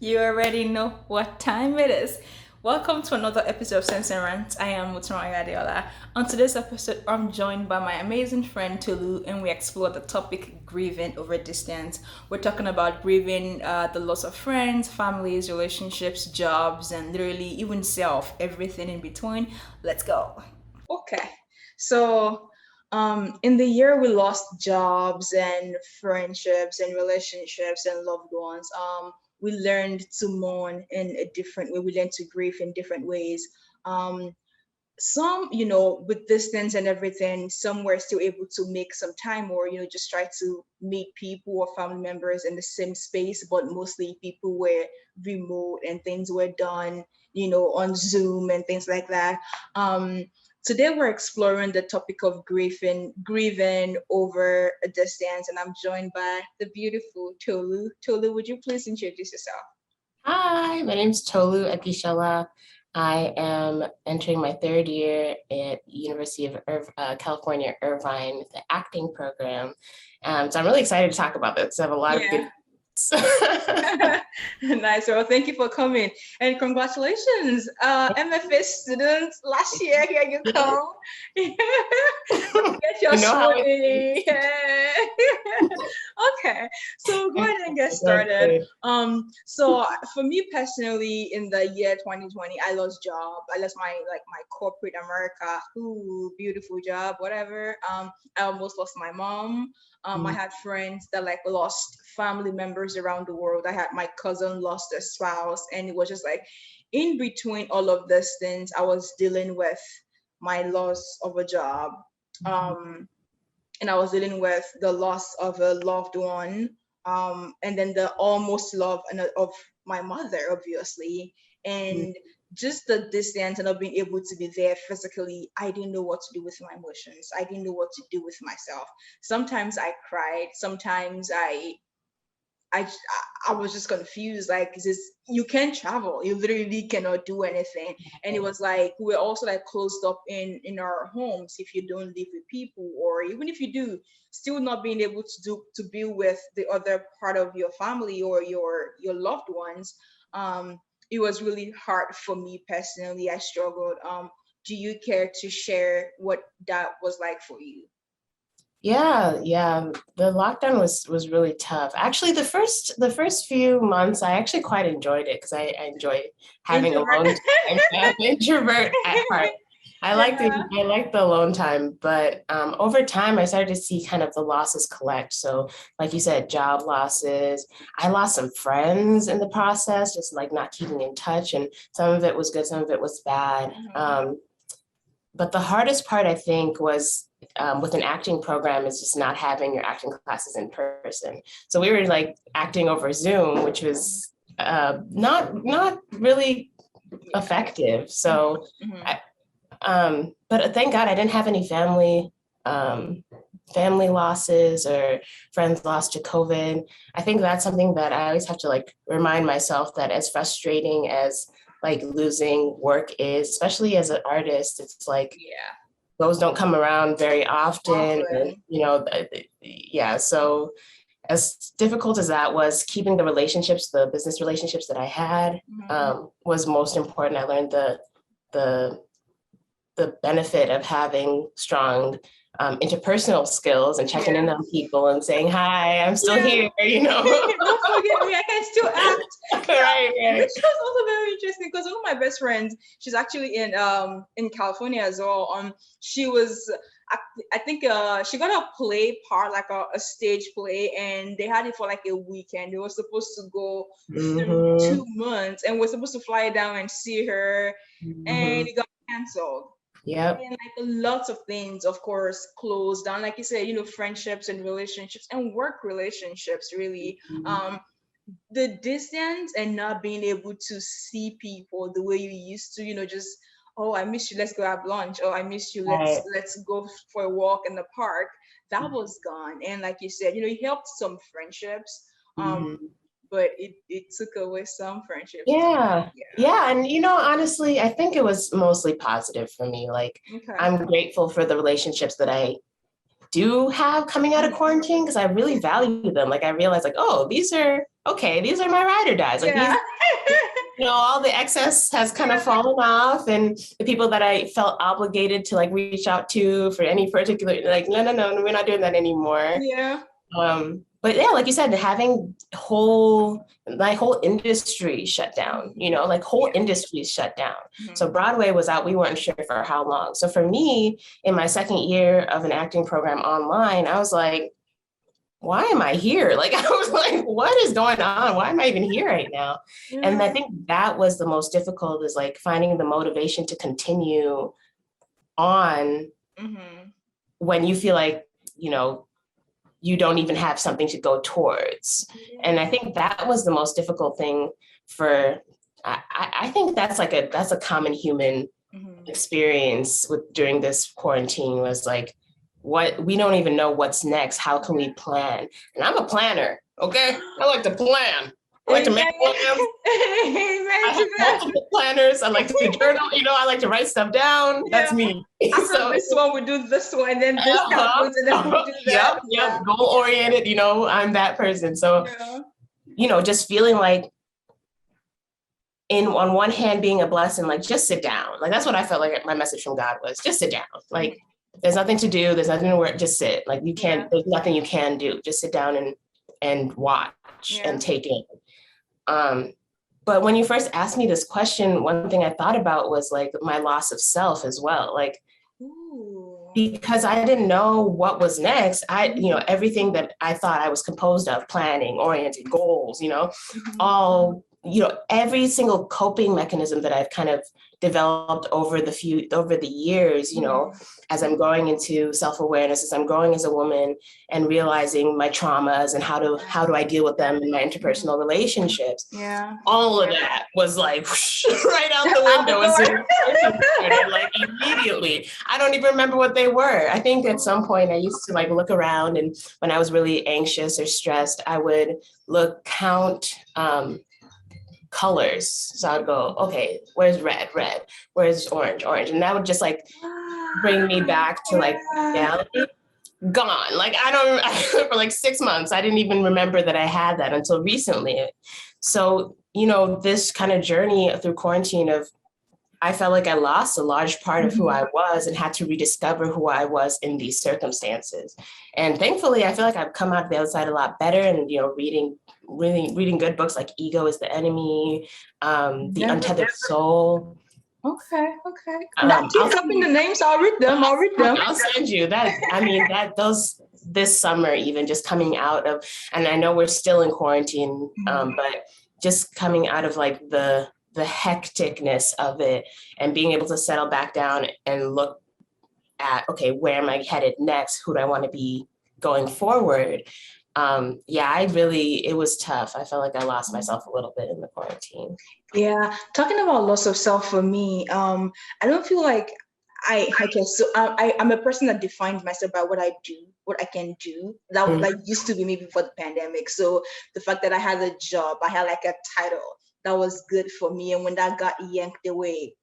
You already know what time it is. Welcome to another episode of Sense&Rants. I am Mutumari Adeola. On today's episode, I'm joined by my amazing friend Tolu, and we explore the topic grieving over distance. We're talking about grieving the loss of friends, families, relationships, jobs, and literally even self, everything in between. Let's go. Okay. So, in the year we lost jobs and friendships and relationships and loved ones, we learned to mourn in a different way. We learned to grieve in different ways. Um, some, with distance and everything, some were still able to make some time or, just try to meet people or family members in the same space, but mostly people were remote and things were done, on Zoom and things like that. Um, Today we're exploring the topic of grieving over a distance, and I'm joined by the beautiful Tolu. Tolu, would you please introduce yourself? Hi, my name's Tolu Akishala. I am entering my third year at University of California, Irvine, the acting program. So I'm really excited to talk about this. I have a lot of good. Yeah. Nice. Well, thank you for coming and congratulations, MFA students. Last year, here you come. Get your sweaty. Okay, so go ahead and get started. So for me personally, in the year 2020, I lost job. I lost my corporate America. Ooh, beautiful job, whatever. I almost lost my mom. I had friends that lost family members around the world. I had my cousin lost a spouse, and it was just like in between all of these things, I was dealing with my loss of a job. And I was dealing with the loss of a loved one, and then the almost love of my mother, obviously, and just the distance and not being able to be there physically. I didn't know what to do with my emotions. I didn't know what to do with myself. Sometimes I cried. Sometimes I I was just confused. Like, is this, you can't travel. You literally cannot do anything. And it was like we're also like closed up in our homes if you don't live with people, or even if you do, still not being able to be with the other part of your family or your loved ones. It was really hard for me personally. I struggled. Do you care to share what that was like for you? Yeah. The lockdown was really tough. Actually, the first few months, I actually quite enjoyed it because I enjoy having Introvert. alone time. I'm an introvert at heart. I like the alone time, but over time, I started to see kind of the losses collect. So, like you said, job losses. I lost some friends in the process, just like not keeping in touch, and some of it was good, some of it was bad. But the hardest part, I think, was with an acting program is just not having your acting classes in person. So we were like acting over Zoom, which was not really effective. So, but thank God I didn't have any family losses or friends lost to COVID. I think that's something that I always have to like remind myself that as frustrating as like losing work is, especially as an artist, it's like those don't come around very often. And, yeah. So as difficult as that was, keeping the relationships, the business relationships that I had was most important. I learned the benefit of having strong interpersonal skills and checking in on people and saying, hi, I'm still here, Don't forget me, I can still act. Right. Which was also very interesting because one of my best friends, she's actually in California as well. She was, I think she got a play part, like a stage play, and they had it for like a weekend. They were supposed to go through 2 months, and we're supposed to fly down and see her, and it got canceled. Yep. And like lots of things, of course, closed down. Like you said, friendships and relationships and work relationships, really. The distance and not being able to see people the way you used to, just, oh, I miss you, let's go have lunch. Oh, I miss you, let's go for a walk in the park. That was gone. And like you said, it helped some friendships. But it took away some friendships. Yeah. And honestly, I think it was mostly positive for me. Like, I'm grateful for the relationships that I do have coming out of quarantine, because I really value them. Like I realized like, oh, these are my ride or dies. Like these, all the excess has kind of fallen off, and the people that I felt obligated to like reach out to for any particular, like, no, we're not doing that anymore. Yeah. But yeah, like you said, having my whole industry shut down, like whole industries shut down. Mm-hmm. So Broadway was out, we weren't sure for how long. So for me, in my second year of an acting program online, I was like, why am I here? Like, I was like, what is going on? Why am I even here right now? Yeah. And I think that was the most difficult, is like finding the motivation to continue on when you feel like, you don't even have something to go towards. And I think that was the most difficult thing I think that's a common human experience during this quarantine, was like, we don't even know what's next. How can we plan? And I'm a planner, okay? I like to plan. I like to make plans. I have multiple planners. I like to journal, I like to write stuff down. That's me. So this one, we do this one, and then this happens, and then we do that. Yep. Goal-oriented, I'm that person. So, just feeling like, on one hand, being a blessing, like, just sit down. Like, that's what I felt like my message from God was, just sit down. Like, there's nothing to do. There's nothing to work. Just sit. Like, there's nothing you can do. Just sit down and watch and take it. But when you first asked me this question, one thing I thought about was like my loss of self as well. Like, because I didn't know what was next. Everything that I thought I was composed of, planning, oriented, goals, all, every single coping mechanism that I've kind of developed over the years, as I'm growing into self-awareness, as I'm growing as a woman and realizing my traumas and how do I deal with them in my interpersonal relationships. Yeah. All of that was like right out the window. Like immediately. I don't even remember what they were. I think at some point I used to like look around, and when I was really anxious or stressed, I would count colors. So I'd go, okay, where's red? Where's orange? And that would just like bring me back to like reality. Gone. Like for like 6 months, I didn't even remember that I had that until recently. So, this kind of journey through quarantine I felt like I lost a large part of who I was and had to rediscover who I was in these circumstances. And thankfully, I feel like I've come out the other side a lot better, and, reading good books like Ego is the Enemy, The Untethered Soul. Okay. Keep dropping the names. I'll read them. I'll send you that. This summer, even just coming out of, and I know we're still in quarantine, but just coming out of like the hecticness of it and being able to settle back down and look at, okay, where am I headed next? Who do I want to be going forward? It was tough. I felt like I lost myself a little bit in the quarantine. Yeah. Talking about loss of self for me, I don't feel like I'm a person that defines myself by what I do, what I can do. That like used to be me before the pandemic. So the fact that I had a job, I had like a title, that was good for me. And when that got yanked away,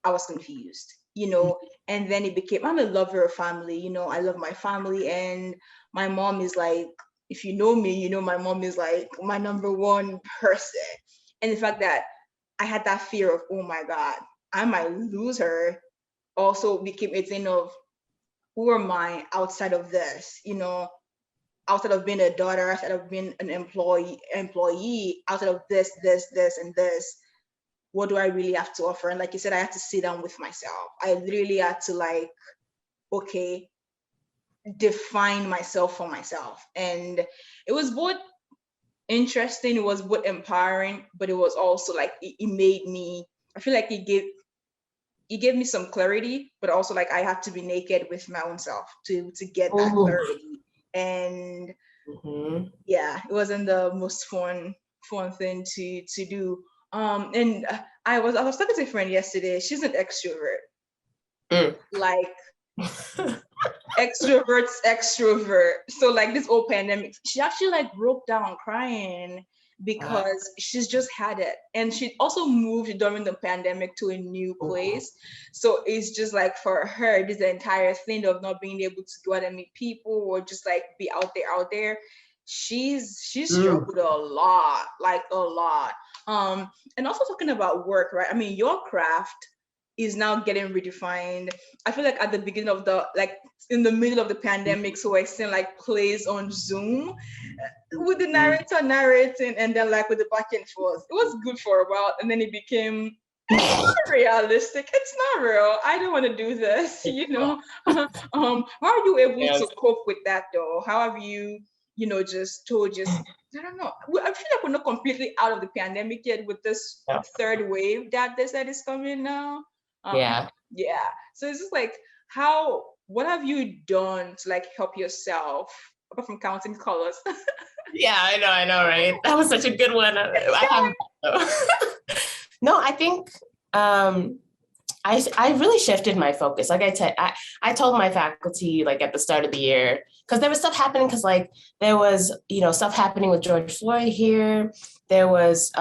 I was confused, and then it became, I'm a lover of family, I love my family. And my mom is like, if you know me, my mom is like my number one person. And the fact that I had that fear of, oh my God, I might lose her, also became a thing of, who am I outside of this, outside of being a daughter, outside of being an employee, outside of this, and this, what do I really have to offer? And like you said, I had to sit down with myself. I literally had to like, okay, define myself for myself. And it was both interesting, it was both empowering, but it was also like, it made me, I feel like it gave me some clarity, but also like I have to be naked with my own self to get that clarity. And it wasn't the most fun thing to do. And I was talking to a friend yesterday. She's an extrovert, like extrovert. So like this whole pandemic, she actually like broke down crying, because she's just had it. And she also moved during the pandemic to a new place. So it's just like for her, this entire thing of not being able to go out and meet people or just like be out there. She's struggled a lot, like a lot. And also talking about work, right? I mean, your craft is now getting redefined. I feel like at the beginning of in the middle of the pandemic, so I seen like plays on Zoom with the narrator narrating, and then like with the back and forth. It was good for a while, and then it became realistic. It's not real. I don't want to do this, how are you able to cope with that though? How have you, just I don't know. I feel like we're not completely out of the pandemic yet with this third wave that they said is coming now. Yeah. So it's just like, what have you done to like help yourself apart from counting colors? Yeah, I know, right? That was such a good one. No, I think I really shifted my focus. Like I told my faculty like at the start of the year, because there was stuff happening, because like there was, stuff happening with George Floyd here. There was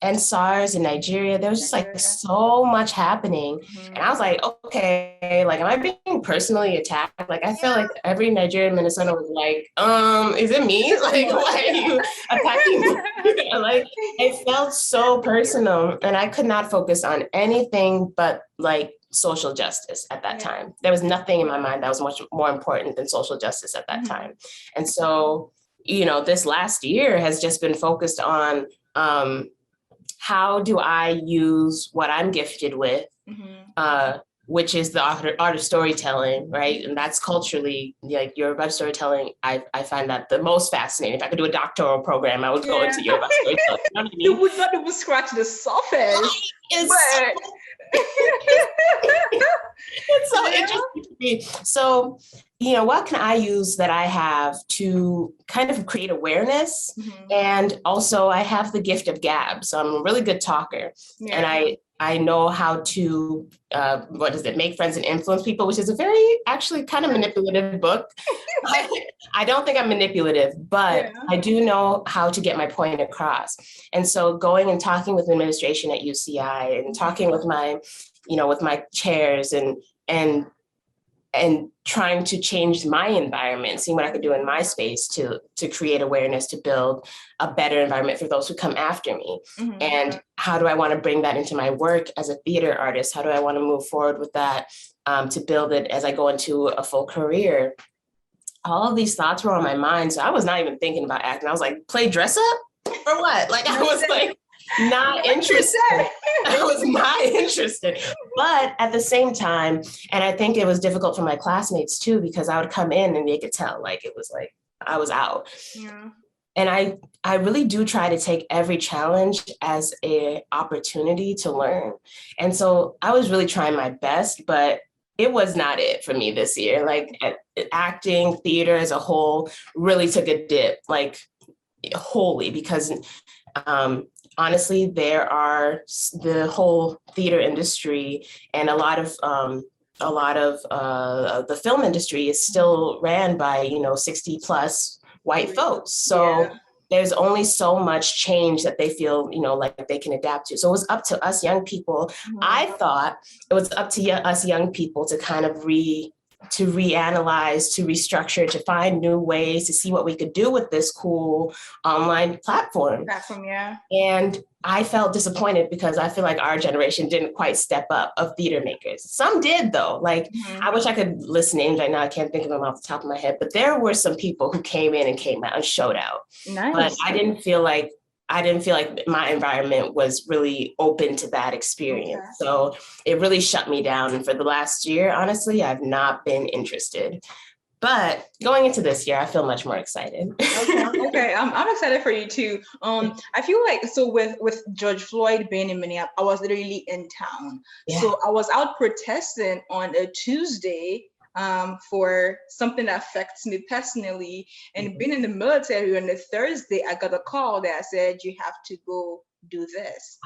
and SARS in Nigeria. There was just like so much happening. And I was like, okay, like, am I being personally attacked? Like, I feel like every Nigerian Minnesota was like, is it me? Like, why are you attacking me? Like, it felt so personal, and I could not focus on anything but like social justice at that time. There was nothing in my mind that was much more important than social justice at that time. And so, this last year has just been focused on how do I use what I'm gifted with, which is the art of storytelling, right? And that's culturally, like Yoruba storytelling, I find that the most fascinating. If I could do a doctoral program, I would go into Yoruba storytelling. You know what I mean? You would not even scratch the surface. It's so interesting to me. So, what can I use that I have to kind of create awareness? And also I have the gift of gab. So I'm a really good talker. And I know how to, make friends and influence people, which is a very actually kind of manipulative book. I don't think I'm manipulative, but I do know how to get my point across. And so going and talking with administration at UCI and talking with my, with my chairs and trying to change my environment, seeing what I could do in my space to create awareness, to build a better environment for those who come after me. And how do I want to bring that into my work as a theater artist? How do I want to move forward with that to build it as I go into a full career? All of these thoughts were on my mind. So I was not even thinking about acting. I was like, play dress up or what? Like, I was like, not interested. I was not interested. But at the same time, and I think it was difficult for my classmates too, because I would come in and they could tell, like, it was like I was out. And I really do try to take every challenge as an opportunity to learn. And so I was really trying my best, but it was not it for me this year. Like, acting, theater as a whole really took a dip, like wholly, because honestly, the whole theater industry and a lot of the film industry is still ran by 60 plus white folks. So there's only so much change that they feel like they can adapt to. So it was up to us young people. I thought it was up to us young people to kind of reanalyze, to restructure, to find new ways, to see what we could do with this cool online platform. And I felt disappointed because I feel like our generation didn't quite step up of theater makers. Some did though. Like, I wish I could list names right now. I can't think of them off the top of my head, but there were some people who came in and came out and showed out. But I didn't feel like my environment was really open to that experience. So it really shut me down. And for the last year, honestly, I've not been interested. But going into this year, I feel much more excited. Okay. I'm excited for you too. I feel like, so with George Floyd being in Minneapolis, I was literally in town. So I was out protesting on a Tuesday for something that affects me personally. And being in the military on a Thursday, I got a call that said, you have to go do this.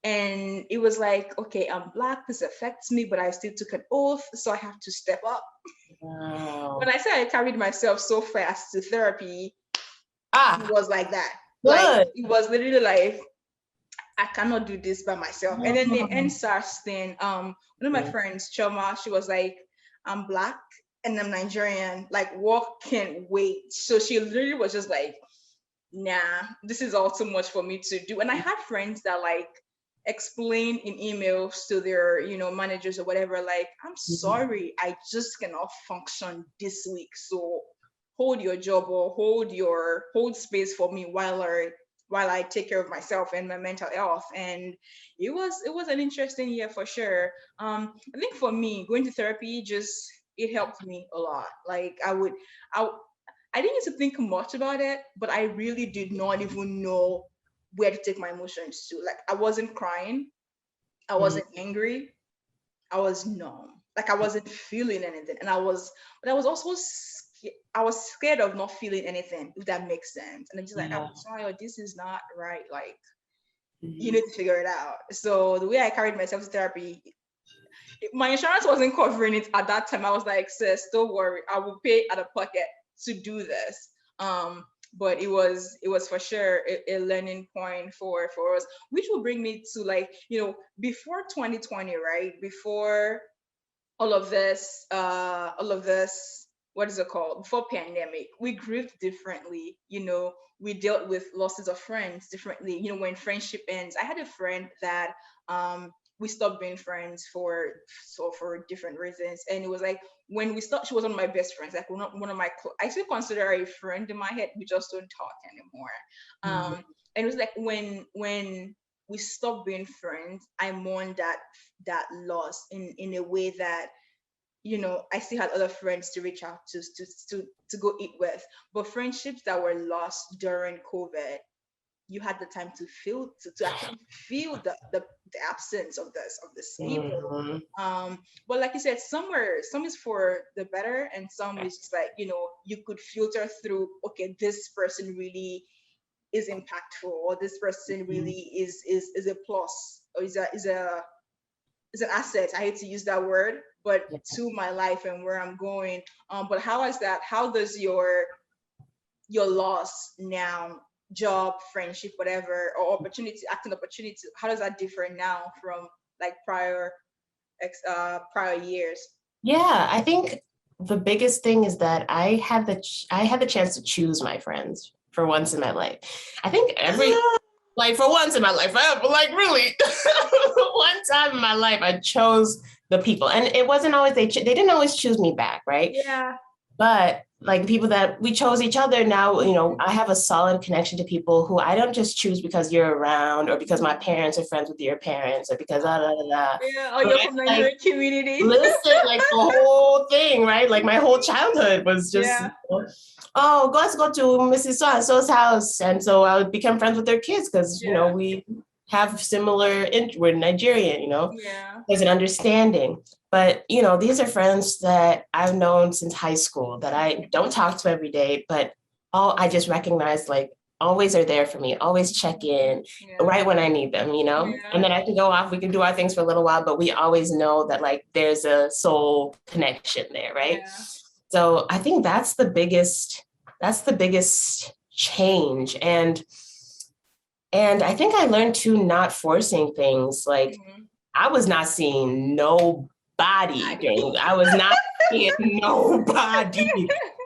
And it was like, okay, I'm Black, this affects me, but I still took an oath, so I have to step up. When I say I carried myself so fast to therapy, it was like that. Like it was literally like, I cannot do this by myself. And then the NSARS thing, one of my friends, Choma, she was like, I'm Black and I'm Nigerian, like work can't wait. So she literally was just like, nah, this is all too much for me to do. And I had friends that like explain in emails to their, managers or whatever, like, I'm sorry, I just cannot function this week. So hold your job or hold space for me while I take care of myself and my mental health. And it was an interesting year for sure. I think for me, going to therapy it helped me a lot. Like I didn't need to think much about it, but I really did not even know where to take my emotions to. Like I wasn't crying, I wasn't angry, I was numb. Like I wasn't feeling anything, and I was also I was scared of not feeling anything, if that makes sense. And I'm just like, I'm sorry, this is not right. Like you need to figure it out. So the way I carried myself to therapy, my insurance wasn't covering it at that time. I was like, sis, don't worry, I will pay out of pocket to do this. But it was for sure a learning point for us, which will bring me to like, before 2020, right? Before all of this, what is it called? Before pandemic, we grieved differently. We dealt with losses of friends differently. When friendship ends, I had a friend that we stopped being friends for different reasons. And it was like when we stopped, she was one of my best friends, like one of my I still consider her a friend in my head. We just don't talk anymore. And it was like when we stopped being friends, I mourned that loss in a way that I still had other friends to reach out to go eat with. But friendships that were lost during COVID, you had the time to feel to actually feel the absence of this people. But like you said, some is for the better, and some is just like, you could filter through, okay, this person really is impactful, or this person really is a plus, or is an asset. I hate to use that word, but to my life and where I'm going. But how does your loss now, job, friendship, whatever, or acting opportunity, how does that differ now from like prior years? Yeah, I think the biggest thing is that I had the chance to choose my friends for once in my life. I think for once in my life, like really, one time in my life, I chose the people, and it wasn't always they didn't always choose me back, right? Yeah. But like people that we chose each other now, I have a solid connection to people who I don't just choose because you're around, or because my parents are friends with your parents, or because Yeah, or you're from the Nigerian community. Listen, like the whole thing, right? Like my whole childhood was just, oh, let's go to Mrs. So-and-so's house. And so I would become friends with their kids because, we have similar, we're Nigerian, there's an understanding. But, these are friends that I've known since high school that I don't talk to every day, but I just recognize like always are there for me, always check in right when I need them, and then I can go off, we can do our things for a little while, but we always know that like there's a soul connection there, right? Yeah. So I think that's the biggest change. And I think I learned too, not forcing things. Like I was not seeing nobody. I was not seeing nobody,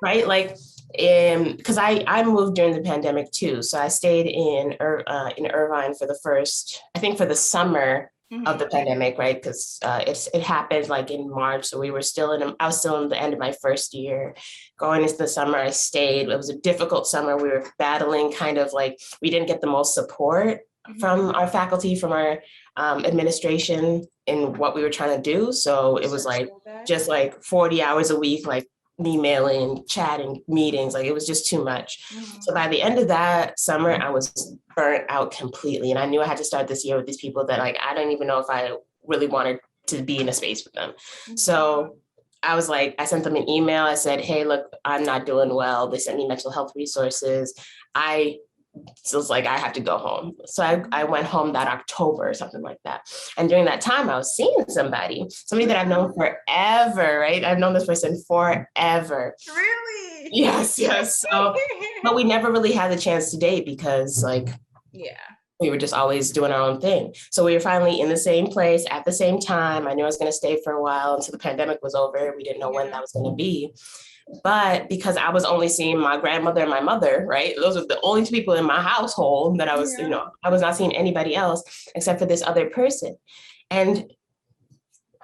right? Like, because I moved during the pandemic too. So I stayed in Irvine for the summer of the pandemic, right? Because it happened like in March. So I was still in the end of my first year. Going into the summer, I stayed. It was a difficult summer. We were battling kind of like, we didn't get the most support from our faculty, from our administration in what we were trying to do. So it was like just like 40 hours a week, like emailing, chatting, meetings, like it was just too much. So by the end of that summer, I was burnt out completely. And I knew I had to start this year with these people that like, I don't even know if I really wanted to be in a space with them. So I was like, I sent them an email. I said, hey, look, I'm not doing well. They sent me mental health resources. I So it's like, I have to go home. So I went home that October or something like that. And during that time, I was seeing somebody that I've known forever, right? I've known this person forever. Really? Yes. So, but we never really had the chance to date because like, we were just always doing our own thing. So we were finally in the same place at the same time. I knew I was going to stay for a while until the pandemic was over. We didn't know when that was going to be. But because I was only seeing my grandmother and my mother, right? Those are the only two people in my household that I was, I was not seeing anybody else except for this other person. And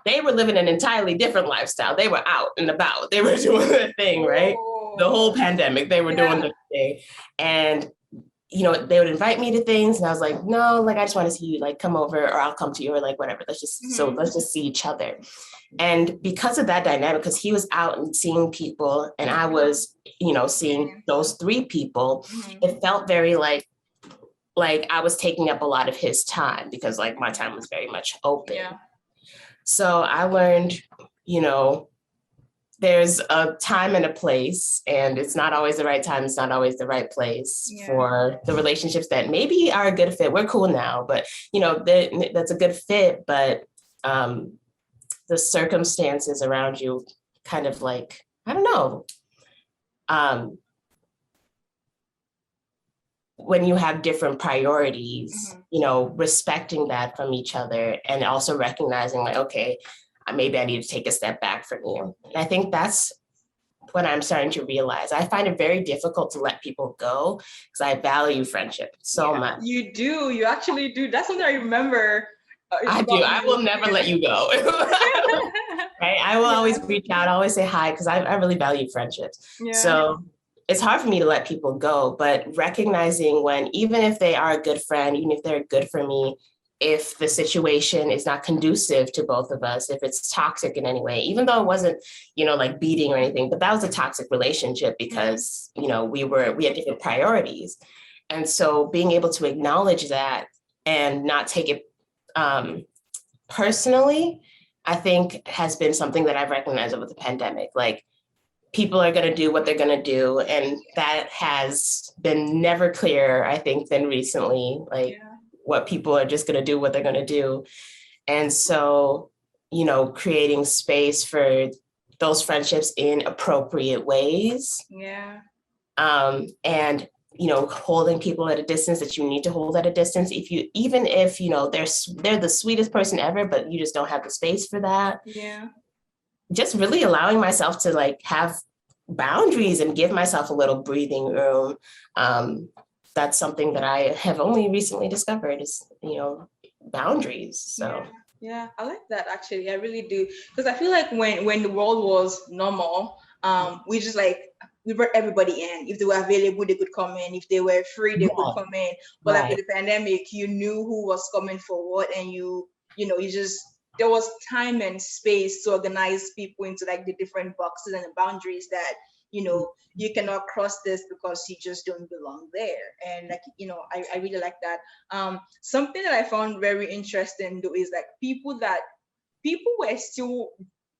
they were living an entirely different lifestyle. They were out and about. They were doing their thing, right? The whole pandemic, they were doing their thing. And they would invite me to things and I was like, no, like, I just want to see you, like, come over or I'll come to you or like, whatever. Let's just see each other. And because of that dynamic, because he was out and seeing people and I was, seeing those three people, it felt very like I was taking up a lot of his time because like my time was very much open. So I learned, there's a time and a place, and it's not always the right time. It's not always the right place for the relationships that maybe are a good fit. We're cool now, but that's a good fit. But the circumstances around you kind of like, I don't know. When you have different priorities, respecting that from each other and also recognizing like, okay, maybe I need to take a step back from you. And I think that's what I'm starting to realize. I find it very difficult to let people go because I value friendship so much. You do. You actually do. That's something I remember. I do. I will never let you go. Right? I will always reach out, always say hi because I really value friendships. So it's hard for me to let people go, but recognizing when, even if they are a good friend, even if they're good for me, if the situation is not conducive to both of us, if it's toxic in any way, even though it wasn't, like beating or anything, but that was a toxic relationship because, we had different priorities. And so being able to acknowledge that and not take it personally, I think has been something that I've recognized over the pandemic. Like, people are going to do what they're going to do. And that has been never clearer, I think, than recently. Like, what people are just going to do what they're going to do. And so, creating space for those friendships in appropriate ways. And, holding people at a distance that you need to hold at a distance. Even if they're the sweetest person ever, but you just don't have the space for that. Just really allowing myself to like have boundaries and give myself a little breathing room. That's something that I have only recently discovered is, boundaries. So yeah, I like that actually. I really do. Because I feel like when the world was normal, we just like, we brought everybody in. If they were available, they could come in. If they were free, they could come in. But like with the pandemic, you knew who was coming for what, and there was time and space to organize people into like the different boxes and the boundaries that, you cannot cross this because you just don't belong there. And like, I really like that. Something that I found very interesting though is like people were still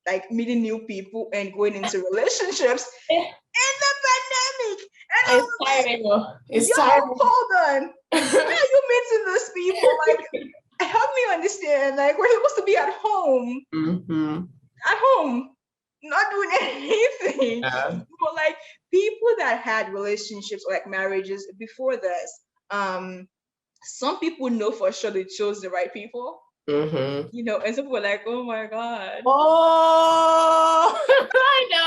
like meeting new people and going into relationships in the pandemic. And it's tiring. Hold on. Why are you meeting these people? Like, help me understand. Like, we're supposed to be at home. At home, not doing anything. But like people that had relationships or like marriages before this, some people know for sure they chose the right people. And some people were like, oh my God.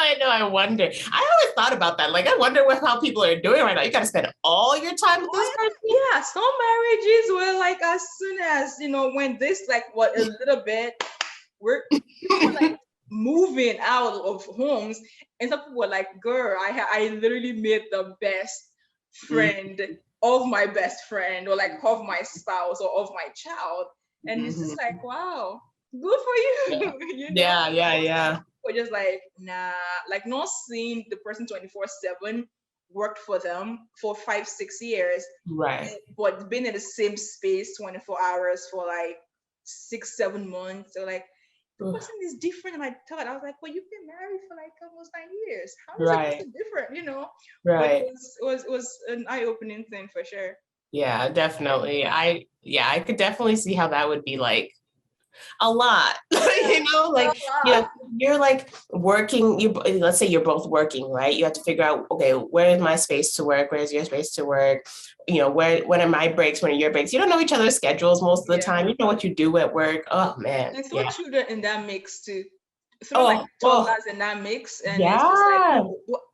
I know. I wonder. I always thought about that. Like, I wonder how people are doing right now. You got to spend all your time with this person. Yeah, some marriages were like as soon as, when this like what a little bit, people like moving out of homes, and some people were like, girl, I literally made the best friend of my best friend or like of my spouse or of my child. And it's just like, wow, good for you. Yeah. Or just like, nah, like not seeing the person 24/7 worked for them for 5-6 years. Right. But being in the same space 24 hours for like 6-7 months. So like, the person is different than I thought. I was like, well, you've been married for like almost 9 years. How is Right. it so different, you know? But Right. it was an eye-opening thing for sure. Yeah, definitely. I could definitely see how that would be like a lot. You know, like, you know, you're like working, let's say you're both working, right? You have to figure out, okay, where is my space to work? Where's your space to work? You know, when are my breaks? When are your breaks? You don't know each other's schedules most of the time. You know what you do at work. Oh man. And throw children in that mix too. Throw Oh, like toddlers in that mix, and it's just like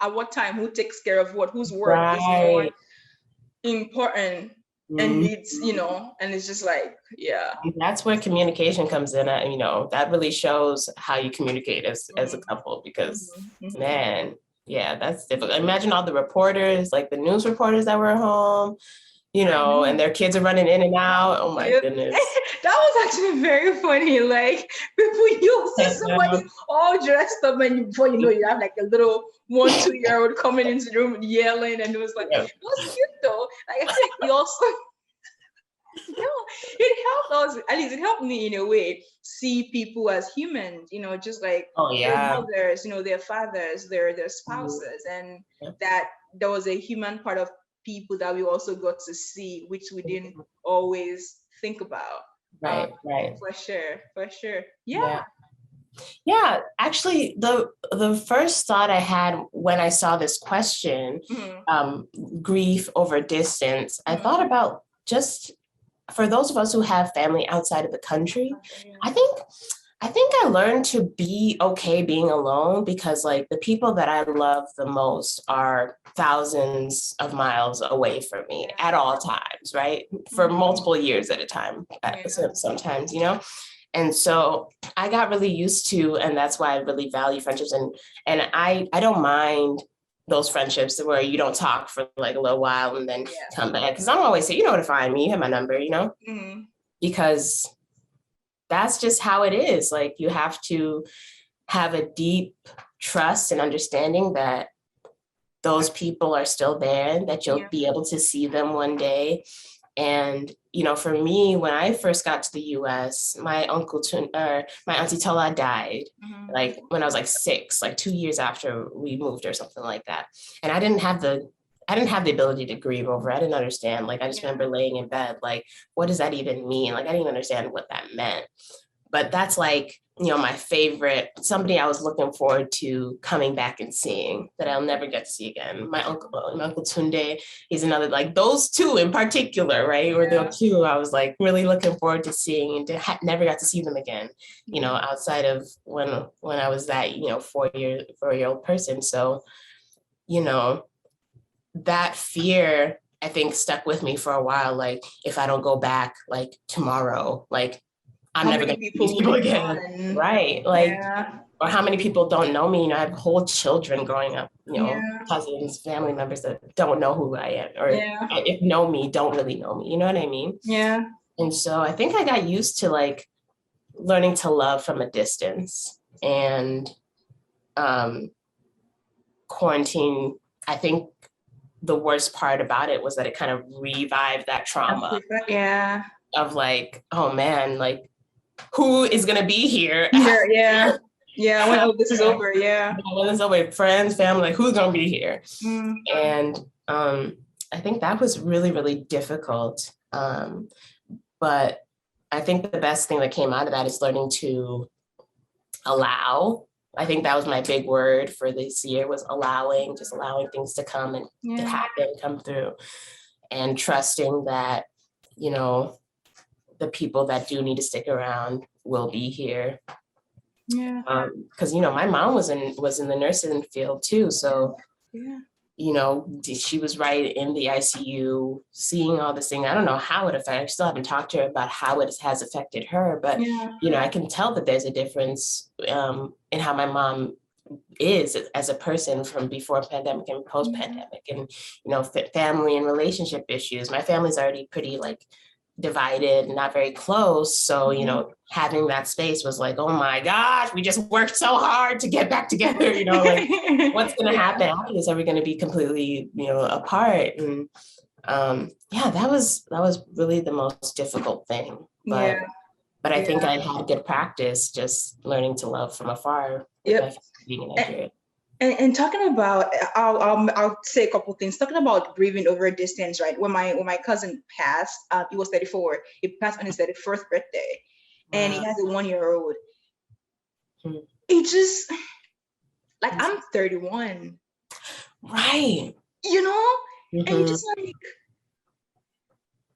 at what time, who takes care of what, whose work is more important and needs, you know, and it's just like, yeah. That's where communication comes in. You know, that really shows how you communicate as a couple, because man, yeah, that's difficult. Imagine all the reporters, like the news reporters that were home, you know, and their kids are running in and out. Oh my goodness. That was actually very funny. Like, people, you see somebody all dressed up, and before you know, you have like a little 1-2-year-old coming into the room yelling, and it was like, it was cute though. Like, I think we also, it helped us, at least it helped me in a way, see people as humans, you know, just like their mothers, you know, their fathers, their spouses, and that there was a human part of people that we also got to see, which we didn't always think about. Right. For sure. Yeah, actually, the first thought I had when I saw this question, grief over distance, I thought about just for those of us who have family outside of the country, I think I learned to be okay being alone, because like the people that I love the most are thousands of miles away from me at all times, right? For multiple years at a time, sometimes, you know? And so I got really used to, and that's why I really value friendships. And I don't mind those friendships where you don't talk for like a little while and then come back. Because I'm always say, you know where to find me, you have my number, you know? Because that's just how it is. Like, you have to have a deep trust and understanding that those people are still there, that you'll be able to see them one day. And, you know, for me, when I first got to the US, my auntie Tola died, like when I was like 6, like 2 years after we moved or something like that. And I didn't have the ability to grieve over it. I didn't understand. Like, I just remember laying in bed, like, what does that even mean? Like, I didn't even understand what that meant. But that's like, you know, my favorite, somebody I was looking forward to coming back and seeing that I'll never get to see again. My uncle Tunde, he's another, like those two in particular, right? Or the two I was like really looking forward to seeing, and never got to see them again, you know, outside of when I was that, you know, 4-year-old person. So, you know, that fear, I think, stuck with me for a while. Like, if I don't go back like tomorrow, like I'm never going to see people again. Right. Like, or how many people don't know me? You know, I have whole children growing up, you know, cousins, family members that don't know who I am, or if know me, don't really know me. You know what I mean? Yeah. And so I think I got used to like learning to love from a distance. And quarantine, I think the worst part about it was that it kind of revived that trauma. Of like, oh man, like, who is going to be here? When this is over, when it's over, friends, family, like, who's going to be here? And I think that was really, really difficult. But I think the best thing that came out of that is learning to allow. I think that was my big word for this year, was allowing, just allowing things to come and to happen, come through, and trusting that, you know, the people that do need to stick around will be here. Because, you know, my mom was in the nursing field too. So, you know, she was right in the ICU, seeing all this thing. I don't know how it affected. I still haven't talked to her about how it has affected her, but, you know, I can tell that there's a difference in how my mom is as a person from before pandemic and post pandemic, and, you know, family and relationship issues. My family's already pretty like divided, not very close. So, you know, having that space was like, oh my gosh, we just worked so hard to get back together, you know, like what's going to happen after this? Are we going to be completely, you know, apart? And that was really the most difficult thing. But But I think I had good practice just learning to love from afar with my being in Nigeria. And talking about, I'll say a couple things. Talking about grieving over a distance, right? When my cousin passed, he was 34. He passed on his 31st birthday, and he has a 1-year-old. It just, like, I'm 31. Right. You know? And you're just like,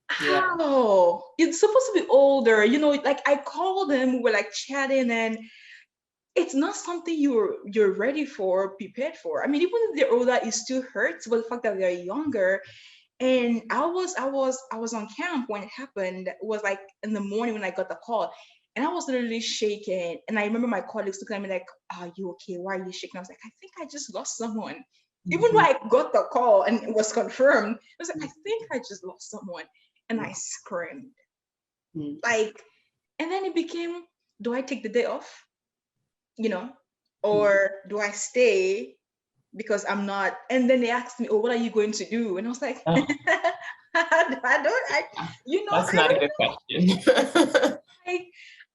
how? It's supposed to be older, you know, like I called him, we're like chatting, and it's not something you're ready for, prepared for. I mean, even if they're older, it still hurts, but the fact that they're younger. And I was on camp when it happened. It was like in the morning when I got the call, and I was literally shaking. And I remember my colleagues looking at me like, "Are you okay? Why are you shaking?" I was like, "I think I just lost someone." Even though I got the call and it was confirmed, I was like, "I think I just lost someone," and I screamed. Like, and then it became, do I take the day off? You know, or do I stay because I'm not? And then they asked me, "Oh, what are you going to do?" And I was like, That's not a good question. Like,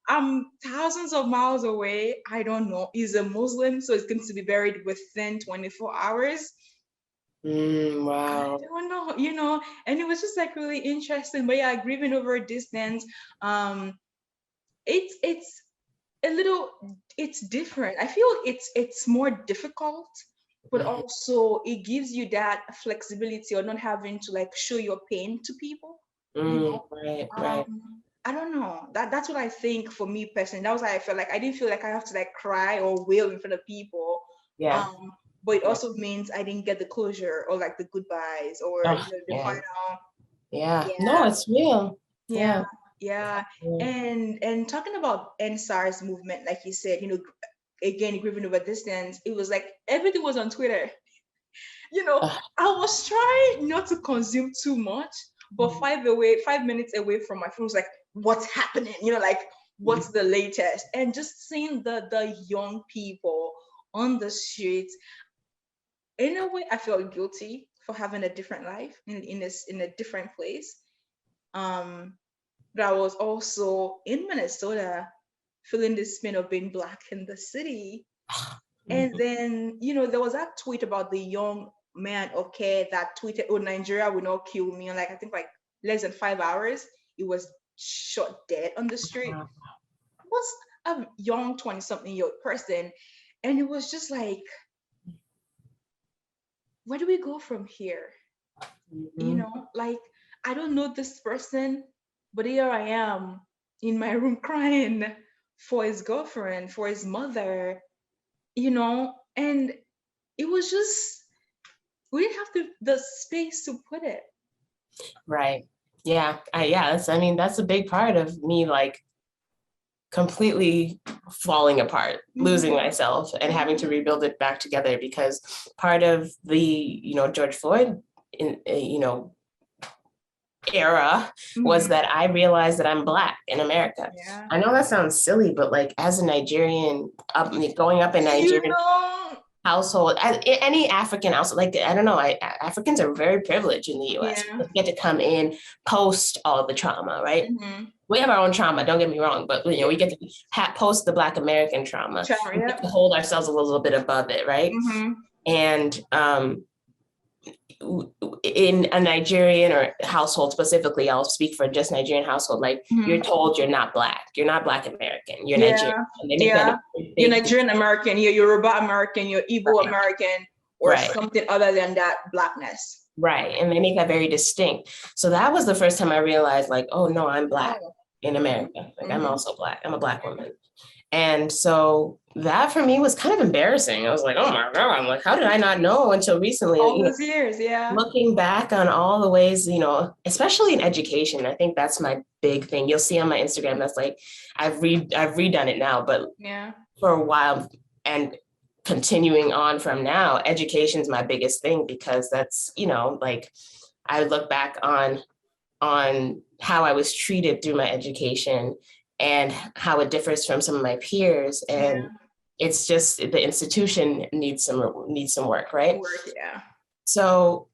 I'm thousands of miles away. I don't know. He's a Muslim, so it's going to be buried within 24 hours. Wow. I don't know, you know, and it was just like really interesting. But yeah, grieving over a distance. It's a little, it's different. I feel it's more difficult, but also it gives you that flexibility or not having to like show your pain to people. You know? Right. I don't know. That's what I think for me personally. That was why I felt like I didn't feel like I have to like cry or wail in front of people. Yeah. But it also means I didn't get the closure or like the goodbyes or the final. Yeah. No, it's real. Yeah. And talking about NSAR's movement, like you said, you know, again, grieving over distance, it was like everything was on Twitter. You know, I was trying not to consume too much, but 5 minutes away from my phone was like, what's happening? You know, like what's the latest? And just seeing the young people on the streets, in a way, I felt guilty for having a different life in a different place. But I was also in Minnesota feeling this pain of being Black in the city. And then, you know, there was that tweet about the young man, okay, that tweeted, "Oh, Nigeria will not kill me." And like, I think like less than 5 hours, he was shot dead on the street. Was a young 20-something-year-old person. And it was just like, where do we go from here? You know, like, I don't know this person, but here I am in my room crying for his girlfriend, for his mother, you know, and it was just, we didn't have the space to put it. Right. Yeah. That's a big part of me, like completely falling apart, losing myself and having to rebuild it back together, because part of the, you know, George Floyd era was that I realized that I'm Black in America. Yeah. I know that sounds silly, but like as a Nigerian, growing up in Nigerian household, any African household, like, I don't know, Africans are very privileged in the US. We get to come in post all the trauma, right? We have our own trauma, don't get me wrong, but you know, we get to post the Black American trauma. We get to hold ourselves a little bit above it, right? And in a Nigerian or household specifically, I'll speak for just Nigerian household, like you're told you're not Black American, you're Nigerian. And they make that you're Nigerian American, you're Yoruba American, you're Igbo American, or something other than that Blackness. Right, and they make that very distinct. So that was the first time I realized, like, oh no, I'm Black in America. Like I'm also Black, I'm a Black woman. And so that for me was kind of embarrassing. I was like, oh my God, I'm like, how did I not know until recently? All those years, looking back on all the ways, you know, especially in education, I think that's my big thing. You'll see on my Instagram, that's like, I've redone it now, but for a while and continuing on from now, education is my biggest thing, because that's, you know, like I look back on how I was treated through my education and how it differs from some of my peers. And it's just, the institution needs some work, right? So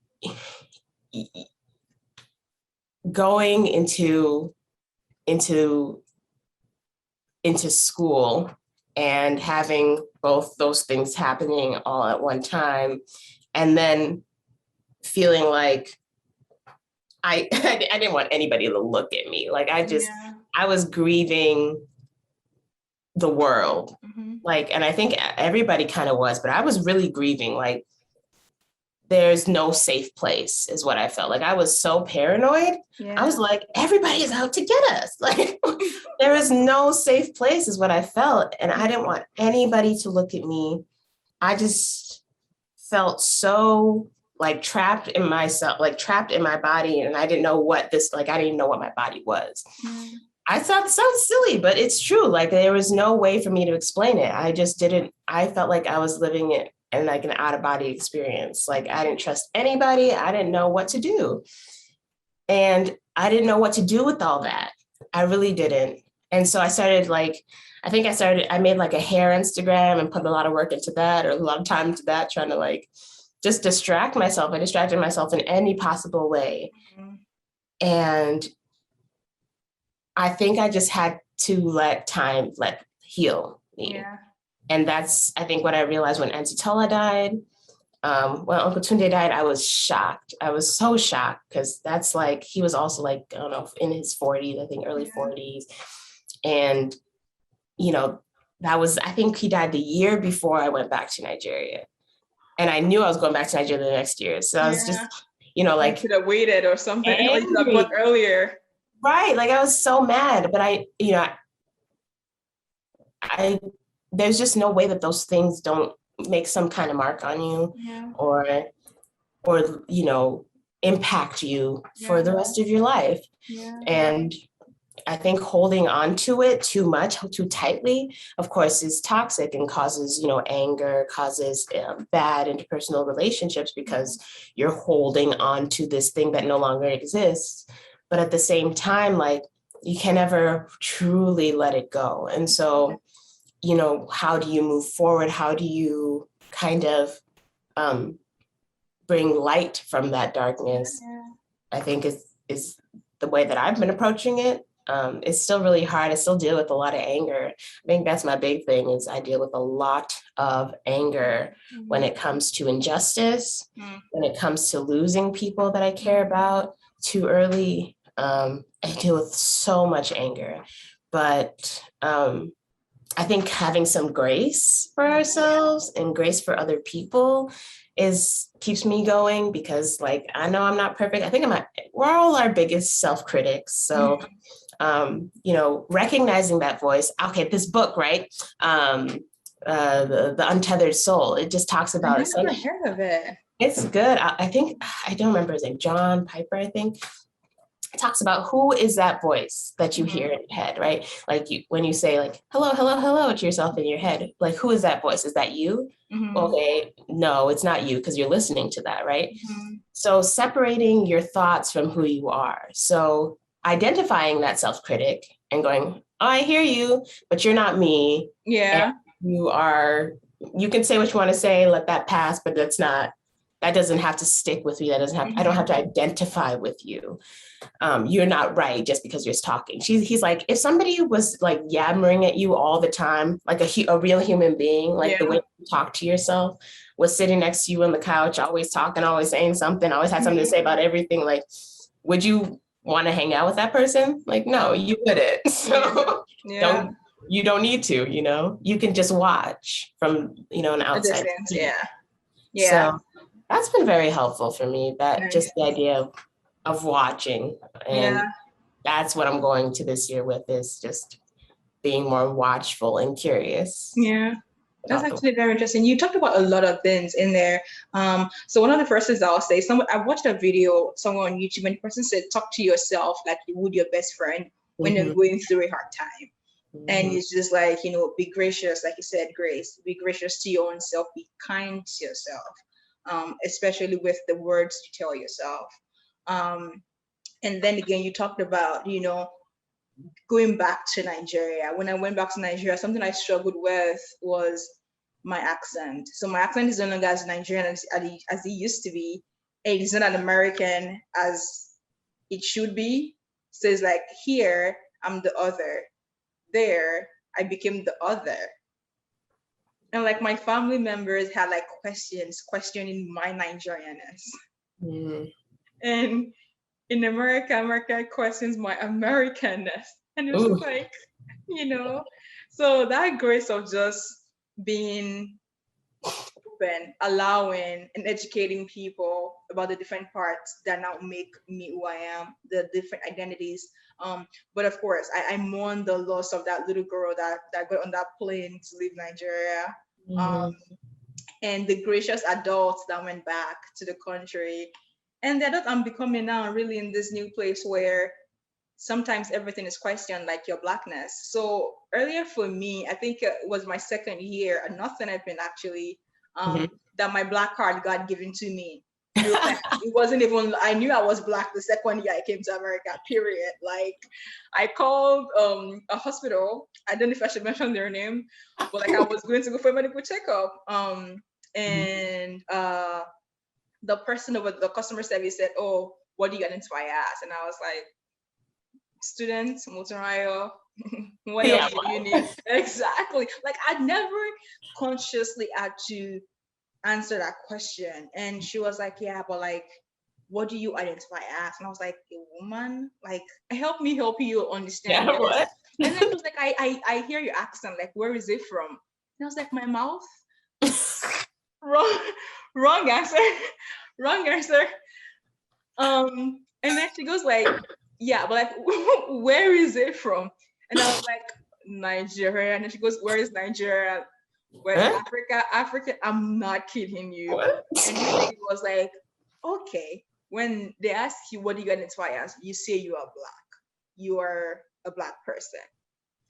going into into school and having both those things happening all at one time, and then feeling like I didn't want anybody to look at me. Like I was grieving the world. Like, and I think everybody kind of was, but I was really grieving. Like, there's no safe place is what I felt. Like I was so paranoid. I was like, everybody is out to get us. Like there is no safe place is what I felt. And I didn't want anybody to look at me. I just felt so like trapped in myself, like trapped in my body. And I didn't know what I didn't even know what my body was. I thought it sounds silly, but it's true. Like there was no way for me to explain it. I felt like I was living it and like an out of body experience. Like I didn't trust anybody. I didn't know what to do. And I didn't know what to do with all that. I really didn't. And so I made like a hair Instagram and put a lot of work into that, or a lot of time into that, trying to like just distract myself. I distracted myself in any possible way. And I think I just had to let time heal me. And that's, I think, what I realized when Auntie Tola died. When Uncle Tunde died, I was shocked. I was so shocked because that's like, he was also like, I don't know, in his 40s, I think early 40s. And, you know, I think he died the year before I went back to Nigeria. And I knew I was going back to Nigeria the next year. So I was just, you know, like. I could have waited or something. Like a month earlier. Right. Like I was so mad, but there's just no way that those things don't make some kind of mark on you or, you know, impact you for the rest of your life. And I think holding on to it too much, too tightly, of course, is toxic and causes, you know, anger, causes bad interpersonal relationships because you're holding on to this thing that no longer exists. But at the same time, like you can never truly let it go. And so, you know, how do you move forward? How do you kind of bring light from that darkness? I think is the way that I've been approaching it. It's still really hard. I still deal with a lot of anger. I think that's my big thing is I deal with a lot of anger when it comes to injustice, when it comes to losing people that I care about too early. I deal with so much anger, but I think having some grace for ourselves and grace for other people keeps me going because like, I know I'm not perfect. I think we're all our biggest self-critics. So, you know, recognizing that voice, okay, this book, right? The Untethered Soul, it just talks about I never heard of it. It's good. I don't remember his name, John Piper, I think. It talks about who is that voice that you hear in your head, right? Like when you say like, hello, hello, hello to yourself in your head, like, who is that voice? Is that you? Okay, no, it's not you because you're listening to that, right? So separating your thoughts from who you are. So identifying that self-critic and going, oh, I hear you, but you're not me. Yeah. And you can say what you want to say, let that pass, but that doesn't have to stick with me. I don't have to identify with you. You're not right just because you're talking. He's like, if somebody was like yammering at you all the time, like a real human being, like the way you talk to yourself, was sitting next to you on the couch, always talking, always saying something, always had something to say about everything. Like, would you want to hang out with that person? Like, no, you wouldn't. So you don't need to, you know, you can just watch from, you know, an outside. So that's been very helpful for me, just the idea of watching. And that's what I'm going to this year with, is just being more watchful and curious. Yeah. That's actually very interesting. You talked about a lot of things in there. So one of the first things I'll say, I watched a video somewhere on YouTube and the person said, talk to yourself like you would your best friend when you're going through a hard time. And it's just like, you know, be gracious, like you said, Grace, be gracious to your own self, be kind to yourself, especially with the words you tell yourself. And then again, you talked about, you know, going back to Nigeria. When I went back to Nigeria, something I struggled with was my accent. So my accent is no longer as Nigerian as it used to be. It is not as American as it should be. So it's like, here, I'm the other. There, I became the other. And like my family members had like questioning my Nigerianness. Mm. And in America questions my Americanness. And it was Ooh. like, so that grace of just being open, allowing and educating people about the different parts that now make me who I am, the different identities. But of course, I mourn the loss of that little girl that got on that plane to leave Nigeria. Mm. And the gracious adults that went back to the country. And the adult I'm becoming now, really in this new place where sometimes everything is questioned, like your blackness. So earlier for me, I think it was my second year, and nothing had been actually that my black card got given to me. It wasn't even, I knew I was black the second year I came to America, period. Like I called a hospital. I don't know if I should mention their name, but like I was going to go for a medical checkup. And the person over the customer service said, "Oh, what do you identify as?" And I was like, "Student, Motorayo." What else do you need? Exactly. Like I never consciously had to answer that question. And she was like, "Yeah, but like, what do you identify as?" And I was like, "A woman." Like, help me help you understand this. What? And then she was like, I hear your accent. Like, where is it from? And I was like, my mouth. Wrong answer. Wrong answer. And then she goes like, "Yeah, but like, where is it from?" And I was like, "Nigeria." And then she goes, "Where is Nigeria? Where's Africa? Africa." I'm not kidding you. What? And this lady was like, "Okay, when they ask you what do you identify as, you say you are black. You are a black person."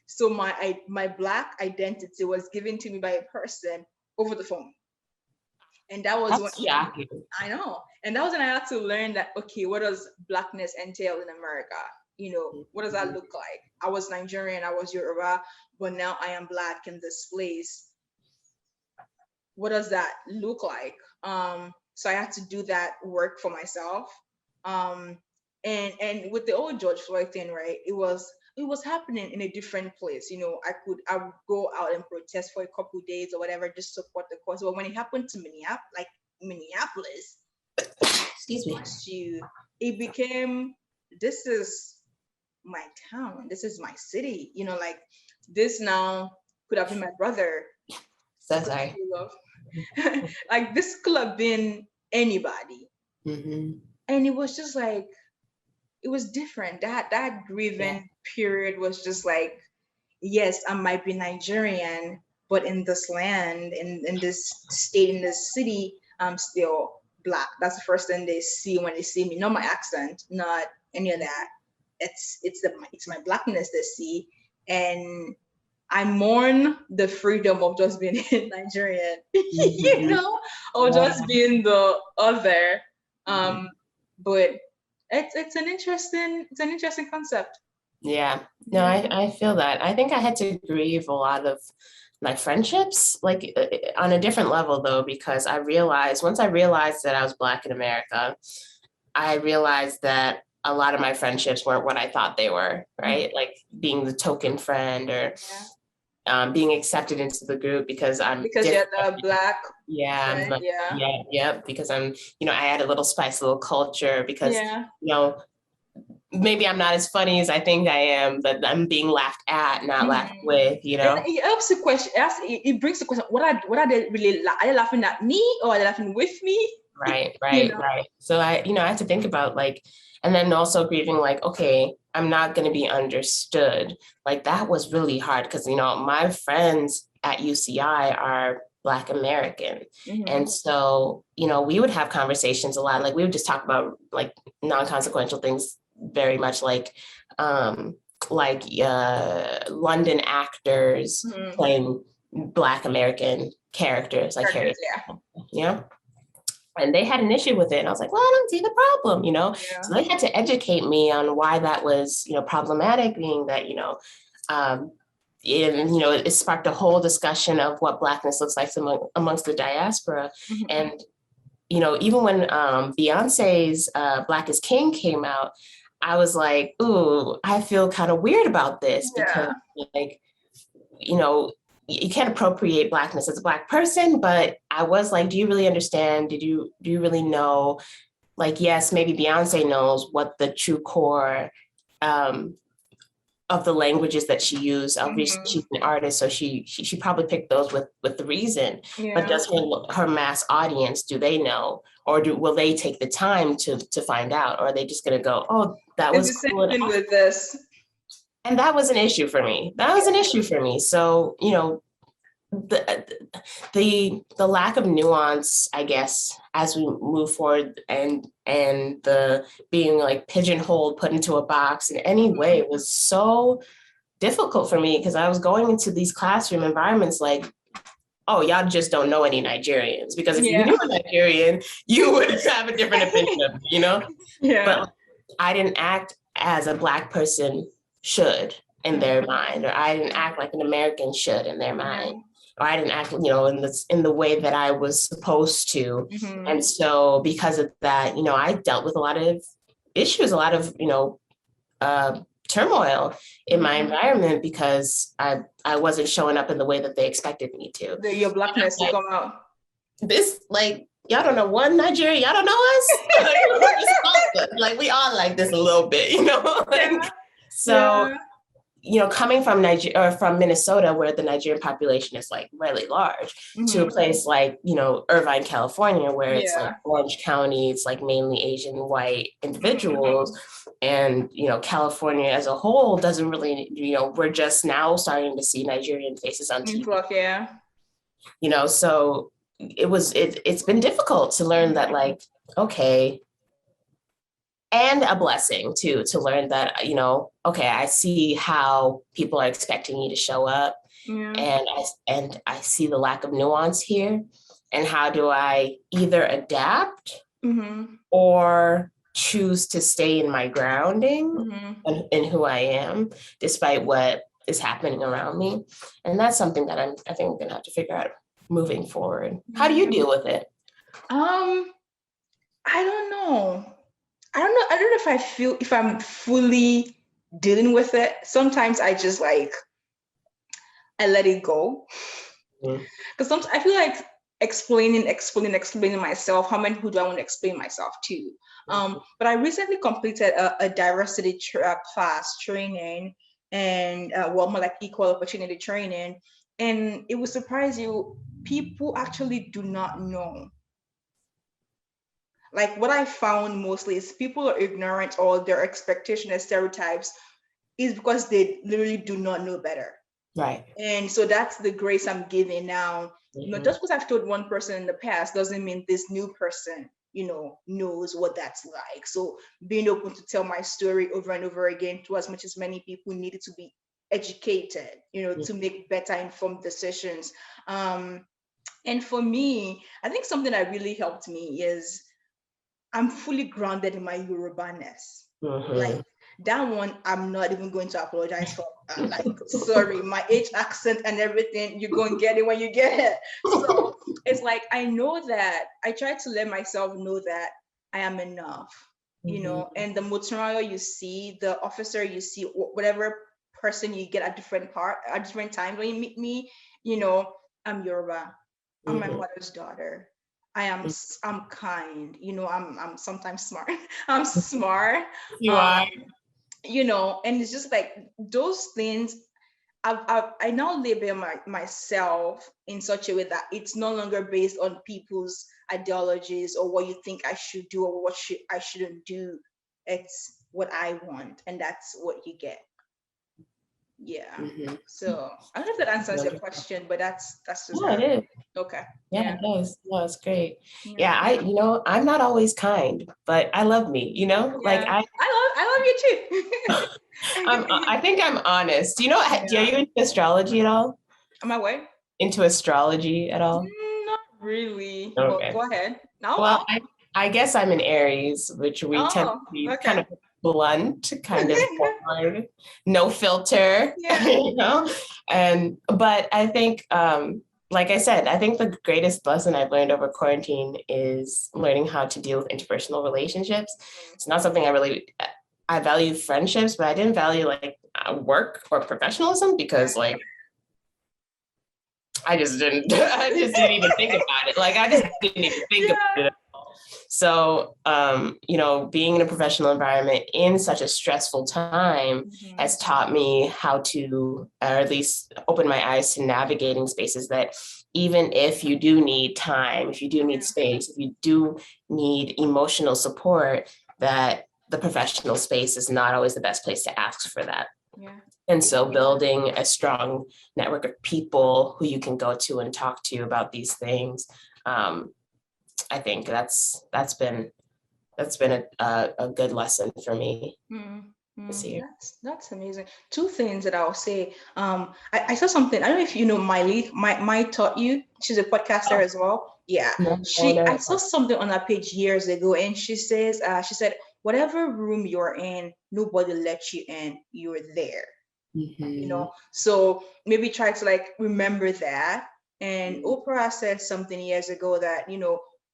So my black identity was given to me by a person over the phone. And that was That's shocking. I know. And that was when I had to learn that, okay, what does blackness entail in America? What does that look like? I was Nigerian, I was Yoruba, but now I am black in this place. What does that look like? So I had to do that work for myself. And with the old George Floyd thing, right? It was happening in a different place. I would go out and protest for a couple of days or whatever, just support the cause. But when it happened to Minneapolis, Excuse me. it became, this is my town, this is my city. Like this now could have been my brother. So sorry. Like this could have been anybody. And it was just like, it was different. That grieving period was just like, yes, I might be Nigerian, but in this land, in this state, in this city, I'm still black. That's the first thing they see when they see me. Not my accent, not any of that. It's my blackness they see. And I mourn the freedom of just being Nigerian, or just being the other. But it's an interesting concept. Yeah, no, I feel that. I think I had to grieve a lot of my friendships, like on a different level though, because once I realized that I was Black in America, I realized that a lot of my friendships weren't what I thought they were, right? Like being the token friend or being accepted into the group because I'm because you're the Black. Because I'm, I add a little spice, a little culture because, maybe I'm not as funny as I think I am, but I'm being laughed at, not laughed with, It helps the question. It brings the question, what are they really, are they laughing at me or are they laughing with me? Right. So I had to think about and then also grieving okay, I'm not going to be understood. Like that was really hard because, my friends at UCI are Black American. And so, we would have conversations a lot. Like we would just talk about non-consequential things, very much London actors playing Black American characters, like Harry. And they had an issue with it. And I was like, well, I don't see the problem, So they had to educate me on why that was, problematic, being that, it sparked a whole discussion of what Blackness looks like amongst the diaspora. And, even when Beyonce's Black is King came out, I was like, ooh, I feel kind of weird about this because you know, you can't appropriate Blackness as a Black person, but I was like, do you really understand? Do you really know? Like, yes, maybe Beyonce knows what the true core of the languages that she used. Obviously, she's an artist, so she probably picked those with the reason. Yeah. But does her mass audience, do they know, or will they take the time to find out, or are they just going to go, oh, that was cool? It's the same thing with this. And that was an issue for me. So, you know, the lack of nuance, I guess, as we move forward, and the being like pigeonholed, put into a box in any way, was so difficult for me, because I was going into these classroom environments like, oh, y'all just don't know any Nigerians, because if you knew a Nigerian, you would have a different opinion of, you know? Yeah. But I didn't act as a Black person should in their mind, or I didn't act like an American should in their mind. Or I didn't act, you know, in the way that I was supposed to. And so because of that, you know, I dealt with a lot of issues, a lot of, you know, turmoil in my environment, because I wasn't showing up in the way that they expected me to. Your Blackness to come out. This, like, y'all don't know one Nigeria, y'all don't know us? Like, we all like this a little bit, you know? So, you know, coming from Nigeria, or from Minnesota, where the Nigerian population is like really large, to a place like, you know, Irvine, California, where it's like Orange County, it's like mainly Asian white individuals. And, you know, California as a whole doesn't really, you know, we're just now starting to see Nigerian faces on TV. You know, so it's been difficult to learn that, like, okay, and a blessing too, to learn that, you know, okay, I see how people are expecting me to show up, and I see the lack of nuance here, and how do I either adapt or choose to stay in my grounding and in who I am, despite what is happening around me. And that's something that I think I'm gonna have to figure out moving forward. How do you deal with it? I don't know. I don't know if I'm fully dealing with it. Sometimes I just like, I let it go. Because sometimes I feel like explaining myself. Who do I want to explain myself to? But I recently completed a diversity class training, and more like equal opportunity training. And it will surprise you, people actually do not know. Like, what I found mostly is people are ignorant, or their expectation and stereotypes is because they literally do not know better. Right. And so that's the grace I'm giving now. You know, just because I've told one person in the past doesn't mean this new person, you know, knows what that's like. So being open to tell my story over and over again to as much as many people needed to be educated, you know, to make better informed decisions. And for me, I think something that really helped me is I'm fully grounded in my Yoruba-ness. Like, that one, I'm not even going to apologize for. Like, sorry, my H accent and everything, you're going to get it when you get it. So it's like, I know that, I try to let myself know that I am enough, you know, and the Motunrayo you see, the officer you see, whatever person you get at different times when you meet me, you know, I'm Yoruba. I'm my mother's daughter. I'm kind, you know, I'm sometimes smart. I'm smart. You are. You know, and it's just like those things. I now label myself in such a way that it's no longer based on people's ideologies or what you think I should do or what I shouldn't do. It's what I want, and that's what you get. Yeah. So I don't know if that answers your question, but that's just it is. Okay. Yeah, it does. No, it's great. Yeah, you know, I'm not always kind, but I love me, you know? Like I love you too. I think I'm honest. You know, are you into astrology at all? Am I what? Into astrology at all? Not really. Okay. Well, go ahead. No. Well, I guess I'm an Aries, which we tend to be kind of blunt, kind of forward, no filter, you know? But I think, like I said, I think the greatest lesson I've learned over quarantine is learning how to deal with interpersonal relationships. It's not something I value friendships, but I didn't value like work or professionalism, because like I just didn't even think about it. Like, I just didn't even think about it at all. So, being in a professional environment in such a stressful time has taught me how to, or at least open my eyes to navigating spaces that even if you do need time, if you do need space, if you do need emotional support, that the professional space is not always the best place to ask for that. Yeah. And so building a strong network of people who you can go to and talk to about these things, I think that's been a good lesson for me this year. That's amazing. Two things that I'll say. I saw something. I don't know if you know Miley. My taught you. She's a podcaster as well. Yeah. I saw something on her page years ago, and she says, she said, whatever room you're in, nobody let you in. You're there. So maybe try to like remember that. And Oprah said something years ago that,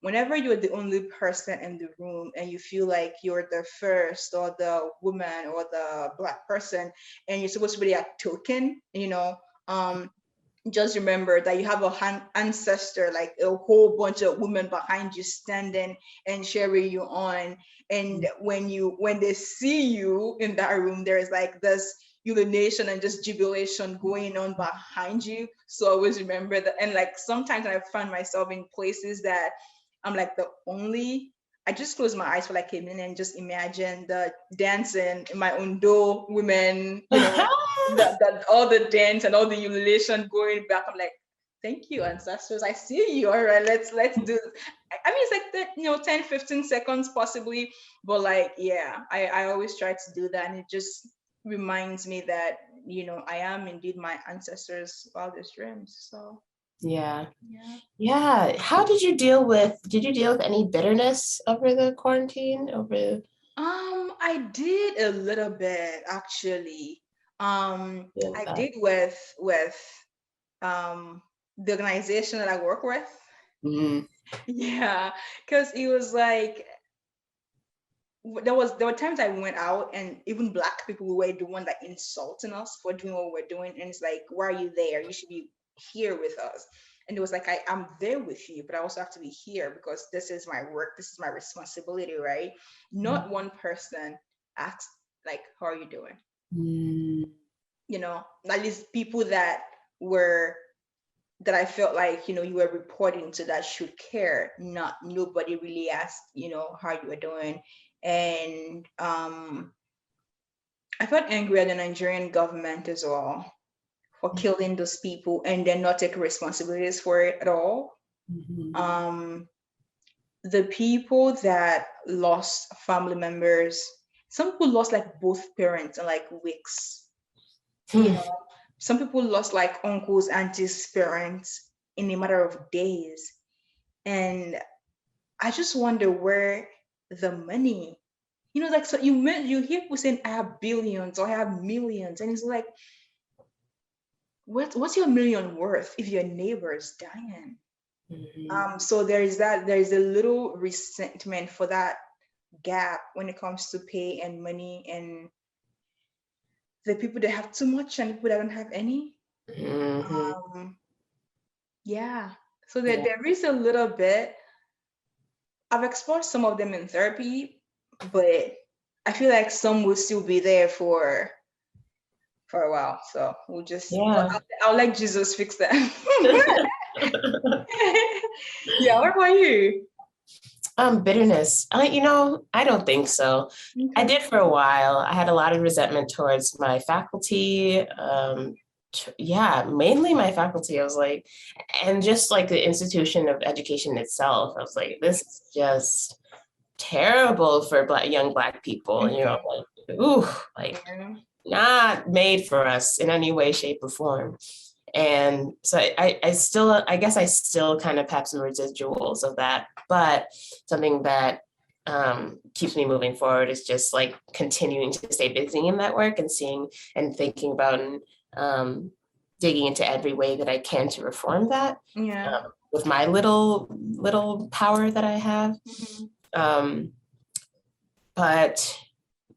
whenever you're the only person in the room and you feel like you're the first or the woman or the Black person and you're supposed to be a token, just remember that you have a ancestor, like a whole bunch of women behind you standing and cheering you on. And when they see you in that room, there's like this urination and just jubilation going on behind you. So always remember that. And like sometimes I find myself in places that I'm like I just close my eyes for like a minute and just imagine the dancing in my Ondo women, all the dance and all the ululation going back. I'm like, thank you, ancestors. I see you. All right, let's do it. I mean, it's like 10, 15 seconds possibly, but like, yeah, I always try to do that. And it just reminds me that, I am indeed my ancestors' wildest dreams. So yeah. How did you deal with any bitterness over the quarantine? I did a little bit actually. I did with the organization that I work with. Yeah, because it was like there were times I went out and even Black people were the one that insulting us for doing what we're doing, and it's like, why are you there? You should be here with us. And it was like, I'm there with you, but I also have to be here because this is my work, this is my responsibility, right? Not one person asked like, how are you doing? At least people that I felt like, you were reporting to that should care. Nobody really asked, how you were doing. And I felt angry at the Nigerian government as well for killing those people and then not taking responsibilities for it at all. The people that lost family members, some people lost like both parents in like weeks. Some people lost like uncles, aunties, parents in a matter of days. And I just wonder where the money, like, so you hear people saying, I have billions or I have millions. And it's like, what's your million worth if your neighbor is dying? So there is a little resentment for that gap when it comes to pay and money, and the people that have too much and people that don't have any. So there is a little bit. I've explored some of them in therapy, but I feel like some will still be there for a while. So we'll just I'll let Jesus fix that. Yeah, what about you? Bitterness. I don't think so. Okay. I did for a while. I had a lot of resentment towards my faculty. Mainly my faculty. I was like, and just like the institution of education itself. I was like, this is just terrible for young Black people. Not made for us in any way, shape, or form. And so I guess I still kind of have some residuals of that, but something that keeps me moving forward is just like continuing to stay busy in that work and seeing and thinking about and digging into every way that I can to reform that with my little power that I have. But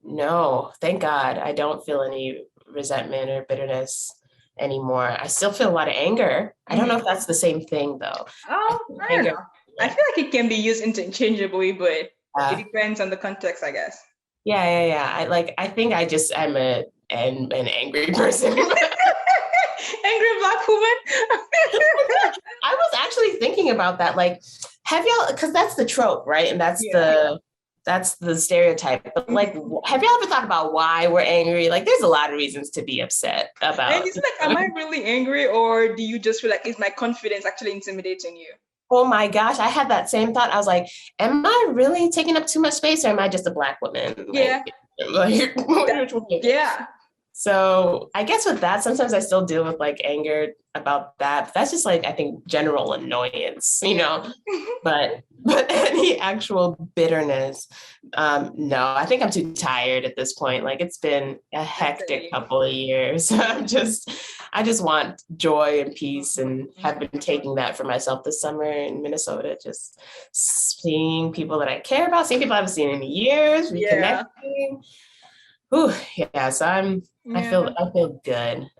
no, thank God, I don't feel any resentment or bitterness. anymore. I still feel a lot of anger. I don't know if that's the same thing though. Oh, I don't know. I feel like it can be used interchangeably, but it depends on the context, I guess. Yeah. I think I'm an angry person. Angry Black woman. I was actually thinking about that. Like, have y'all, because that's the trope, right? And that's the stereotype. But like, have y'all ever thought about why we're angry? Like, there's a lot of reasons to be upset about. And it's like, am I really angry, or do you just feel like, is my confidence actually intimidating you? Oh my gosh, I had that same thought. I was like, am I really taking up too much space, or am I just a Black woman? Yeah. Yeah. So I guess with that, sometimes I still deal with like anger about that. But that's just like, I think, general annoyance, you know, but any actual bitterness, no, I think I'm too tired at this point. Like, it's been a hectic couple of years. I just want joy and peace, and have been taking that for myself this summer in Minnesota, just seeing people that I care about, seeing people I haven't seen in years, reconnecting. Ooh, yeah, so I feel good.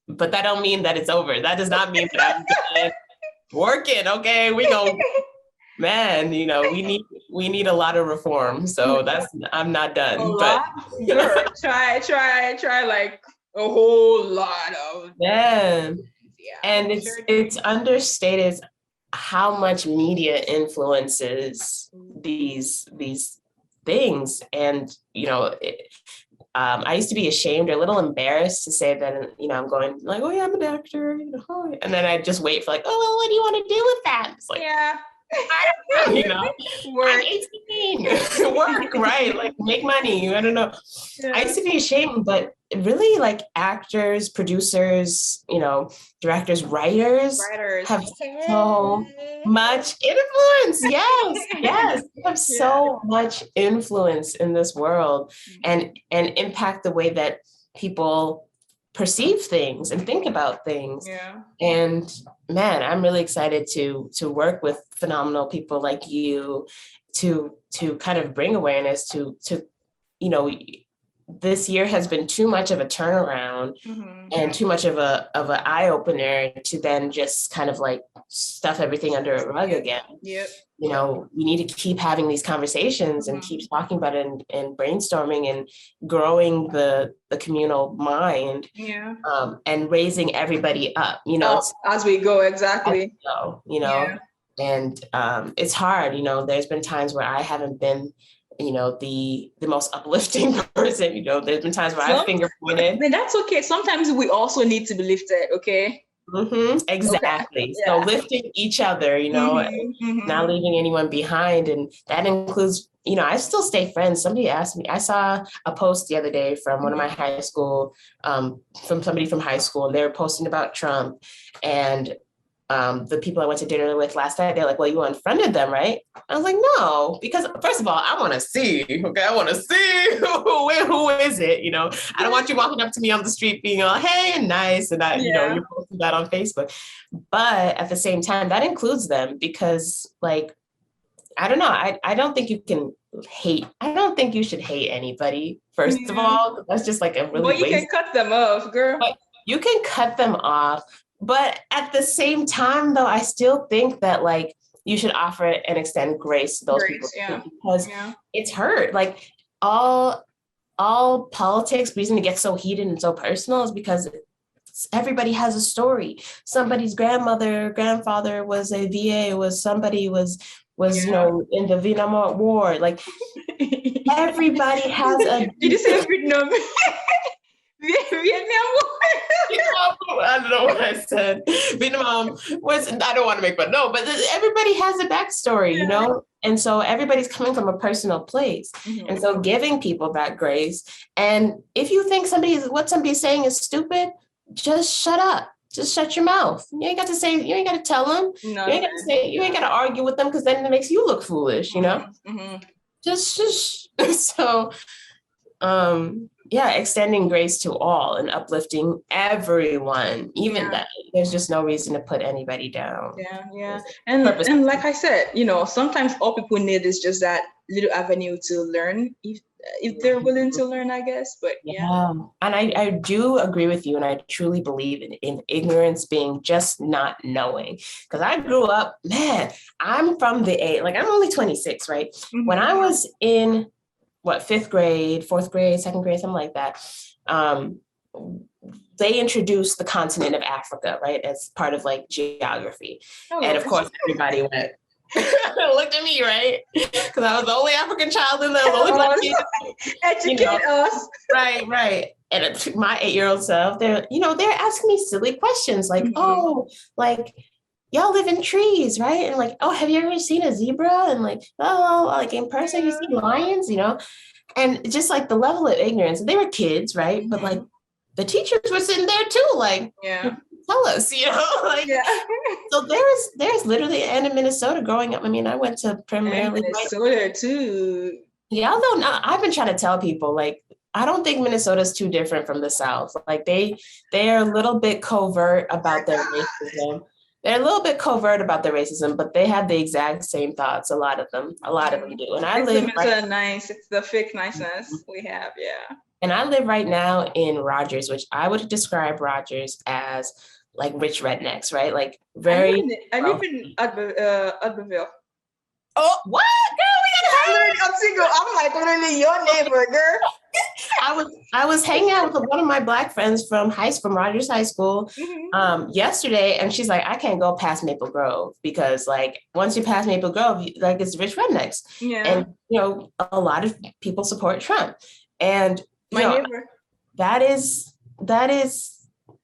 But that don't mean that it's over. That does not mean that I'm done working. Okay, we go, man, you know, we need a lot of reform. So I'm not done. Sure. Try like a whole lot of and it's understated how much media influences these things. And you know, I used to be ashamed or a little embarrassed to say that, you know, I'm going like, oh yeah, I'm an actor, you know, and then I just wait for like, oh, well, what do you want to do with that? It's like, I don't know, you know, I'm 18, work, right? Like, make money. I don't know. I used to be ashamed, but really, like, actors, producers, you know, directors, writers have so much influence. Yes, they have so much influence in this world, and impact the way that people perceive things and think about things. And man, I'm really excited to work with phenomenal people like you to kind of bring awareness to, you know, this year has been too much of a turnaround and too much of an eye opener to then just kind of like stuff everything under a rug again. You know, we need to keep having these conversations and keep talking about it and brainstorming and growing the communal mind, and raising everybody up, you know, as we go. Exactly. You know, and it's hard, you know, there's been times where I haven't been, you know, the most uplifting person, you know, there's been times where I finger pointed. But that's okay. Sometimes we also need to be lifted, okay? Exactly. Okay. So lifting each other, you know, not leaving anyone behind. And that includes, you know, I still stay friends. Somebody asked me, I saw a post the other day from one of my high school, from somebody from high school, and they were posting about Trump. And the people I went to dinner with last night, they're like, well, you unfriended them, right? I was like, no, because first of all, I want to see, okay? I want to see who is it, you know? I don't want you walking up to me on the street being all, hey, and nice, and you know, you're posting that on Facebook. But at the same time, that includes them, because like, I don't know, I don't think you can hate. I don't think you should hate anybody, first of all. That's just like a really Well, you can cut them off, girl. But you can cut them off. But at the same time, though, I still think that like you should offer and extend grace to those people, because it's hurt. Like all politics, reason to get so heated and so personal is because everybody has a story. Somebody's grandmother, grandfather was a VA, somebody was you know, in the Vietnam War. Like everybody has a. Did you say Vietnam? Vietnam War. I don't know what I said. Vietnam was, I don't want to make, but everybody has a backstory, you know? And so everybody's coming from a personal place. And so giving people that grace. And if you think what somebody's saying is stupid, just shut up. Just shut your mouth. You ain't got to tell them. You ain't got to argue with them, because then it makes you look foolish, you know? Just so, yeah, extending grace to all and uplifting everyone, even that there's just no reason to put anybody down. Yeah. And like I said, sometimes all people need is just that little avenue to learn if they're willing to learn, I guess. But yeah. And I do agree with you, and I truly believe in ignorance being just not knowing. Because I grew up, man, I'm from the age, like I'm only 26, right? Mm-hmm. When I was in fifth grade, fourth grade, second grade, something like that, they introduced the continent of Africa, right, as part of like geography. And of course, everybody went, looked at me, right? Because I was the only African child in there, the only black kid. Educate us. Right. And my 8-year-old self, they're asking me silly questions like, oh, like, y'all live in trees, right? And like, oh, have you ever seen a zebra? And like, oh, like in person, you see lions, and just like the level of ignorance. They were kids, right? Mm-hmm. But like the teachers were sitting there too, like, tell us, like. So there's literally, and in Minnesota growing up, I mean, I went to primarily Minnesota too. Yeah, although I've been trying to tell people, like, I don't think Minnesota's too different from the South. Like they are a little bit covert about their racism. They're a little bit covert about their racism, but they have the exact same thoughts. A lot of them do. And I live nice. It's the fake niceness we have. Yeah. And I live right now in Rogers, which I would describe Rogers as like rich rednecks, right? Like very. I live in Abbeville. Oh, what? Girl, I'm like literally your neighbor, girl. I was hanging out with one of my Black friends from Rogers High School yesterday, and she's like, I can't go past Maple Grove because like once you pass Maple Grove, like it's rich rednecks. Yeah. And a lot of people support Trump. And my neighbor. That is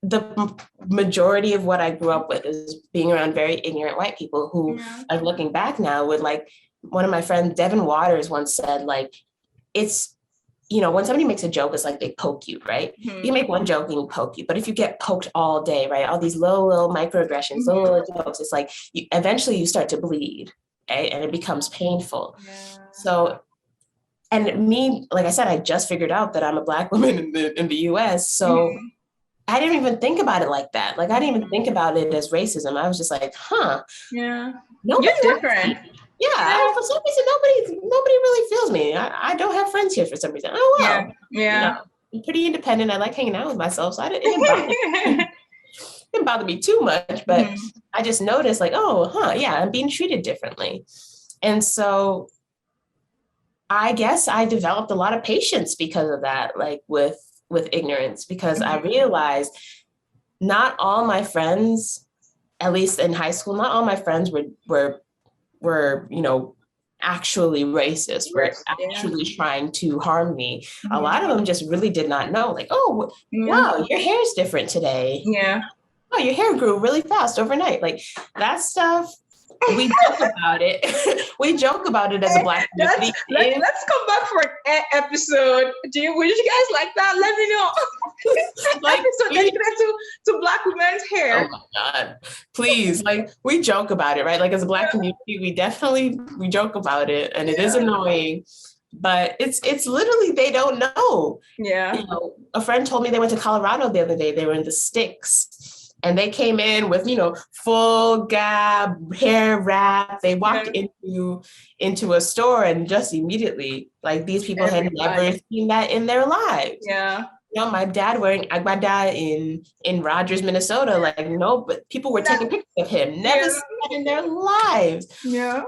the majority of what I grew up with, is being around very ignorant white people who are looking back now with like, one of my friends, Devin Waters, once said, like, it's, when somebody makes a joke, it's like they poke you, right? Mm-hmm. You make one joke and you poke you. But if you get poked all day, right, all these little microaggressions, little jokes, it's like eventually you start to bleed, right? And it becomes painful. Yeah. So, and me, like I said, I just figured out that I'm a Black woman in the US. So I didn't even think about it like that. Like, I didn't even think about it as racism. I was just like, Yeah. You're different. Yeah, for some reason, nobody really feels me. I don't have friends here for some reason. Oh, wow. Yeah. I'm pretty independent. I like hanging out with myself. So it didn't bother me too much, but I just noticed like, I'm being treated differently. And so I guess I developed a lot of patience because of that, like with ignorance, because I realized not all my friends, at least in high school, not all my friends were actually racist, were actually trying to harm me. A lot of them just really did not know, like, oh, wow, your hair is different today. Yeah. Oh, your hair grew really fast overnight. Like that stuff, we joke about it. We joke about it as a Black community. Let's come back for an episode. Would you guys like that? Let me know. Like, episode dedicated to Black women's hair. Oh my God, please. Like we joke about it, right? Like as a Black community, we joke about it, and it is annoying. But it's literally, they don't know. Yeah. A friend told me they went to Colorado the other day. They were in the sticks. And they came in with, full gab, hair wrap. They walked into a store and just immediately, like these people had never seen that in their lives. Yeah. My dad in Rogers, Minnesota, like, but people were taking pictures of him, never seen that in their lives. Yeah.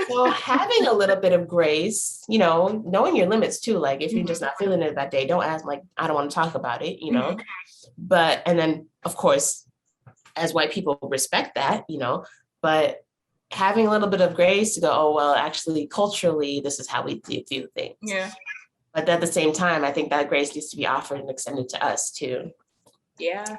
So having a little bit of grace, knowing your limits too, like if you're just not feeling it that day, don't ask, like, I don't want to talk about it, But, and then of course, as white people respect that, but having a little bit of grace to go, oh, well, actually, culturally, this is how we do things. Yeah. But at the same time, I think that grace needs to be offered and extended to us too. Yeah.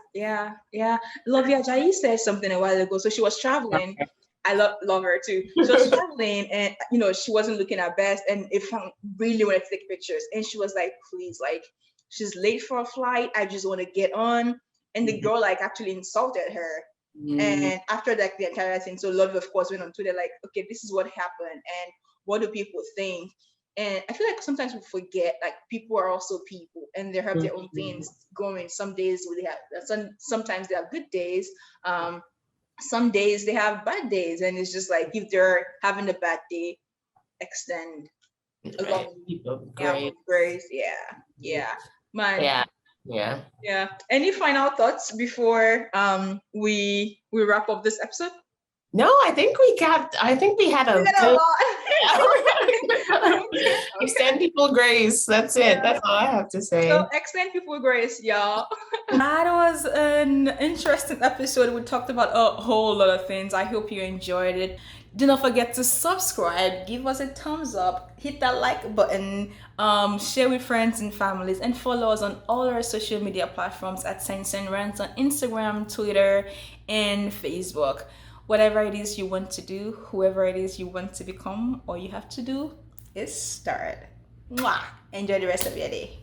Lovia Jai said something a while ago. So she was traveling. I love her too. She was traveling and, she wasn't looking her best. And if I really wanted to take pictures. And she was like, please, like, she's late for a flight. I just want to get on. And the girl like actually insulted her. And after like the entire thing, so Love of course went on Twitter like, okay, this is what happened and what do people think? And I feel like sometimes we forget, like, people are also people, and they have their own things going. Some days they have, sometimes they have good days. Some days they have bad days, and it's just like, if they're having a bad day, extend a Right. grace. Yeah, man. Yeah. Any final thoughts before we wrap up this episode? No, I think we had a good extend people grace. That's it. That's all I have to say. So extend people grace, y'all. That was an interesting episode. We talked about a whole lot of things. I hope you enjoyed it. Do not forget to subscribe, give us a thumbs up, hit that like button, share with friends and families, and follow us on all our social media platforms at Sense&Rants on Instagram, Twitter, and Facebook. Whatever it is you want to do, whoever it is you want to become, all you have to do is start. Mwah! Enjoy the rest of your day.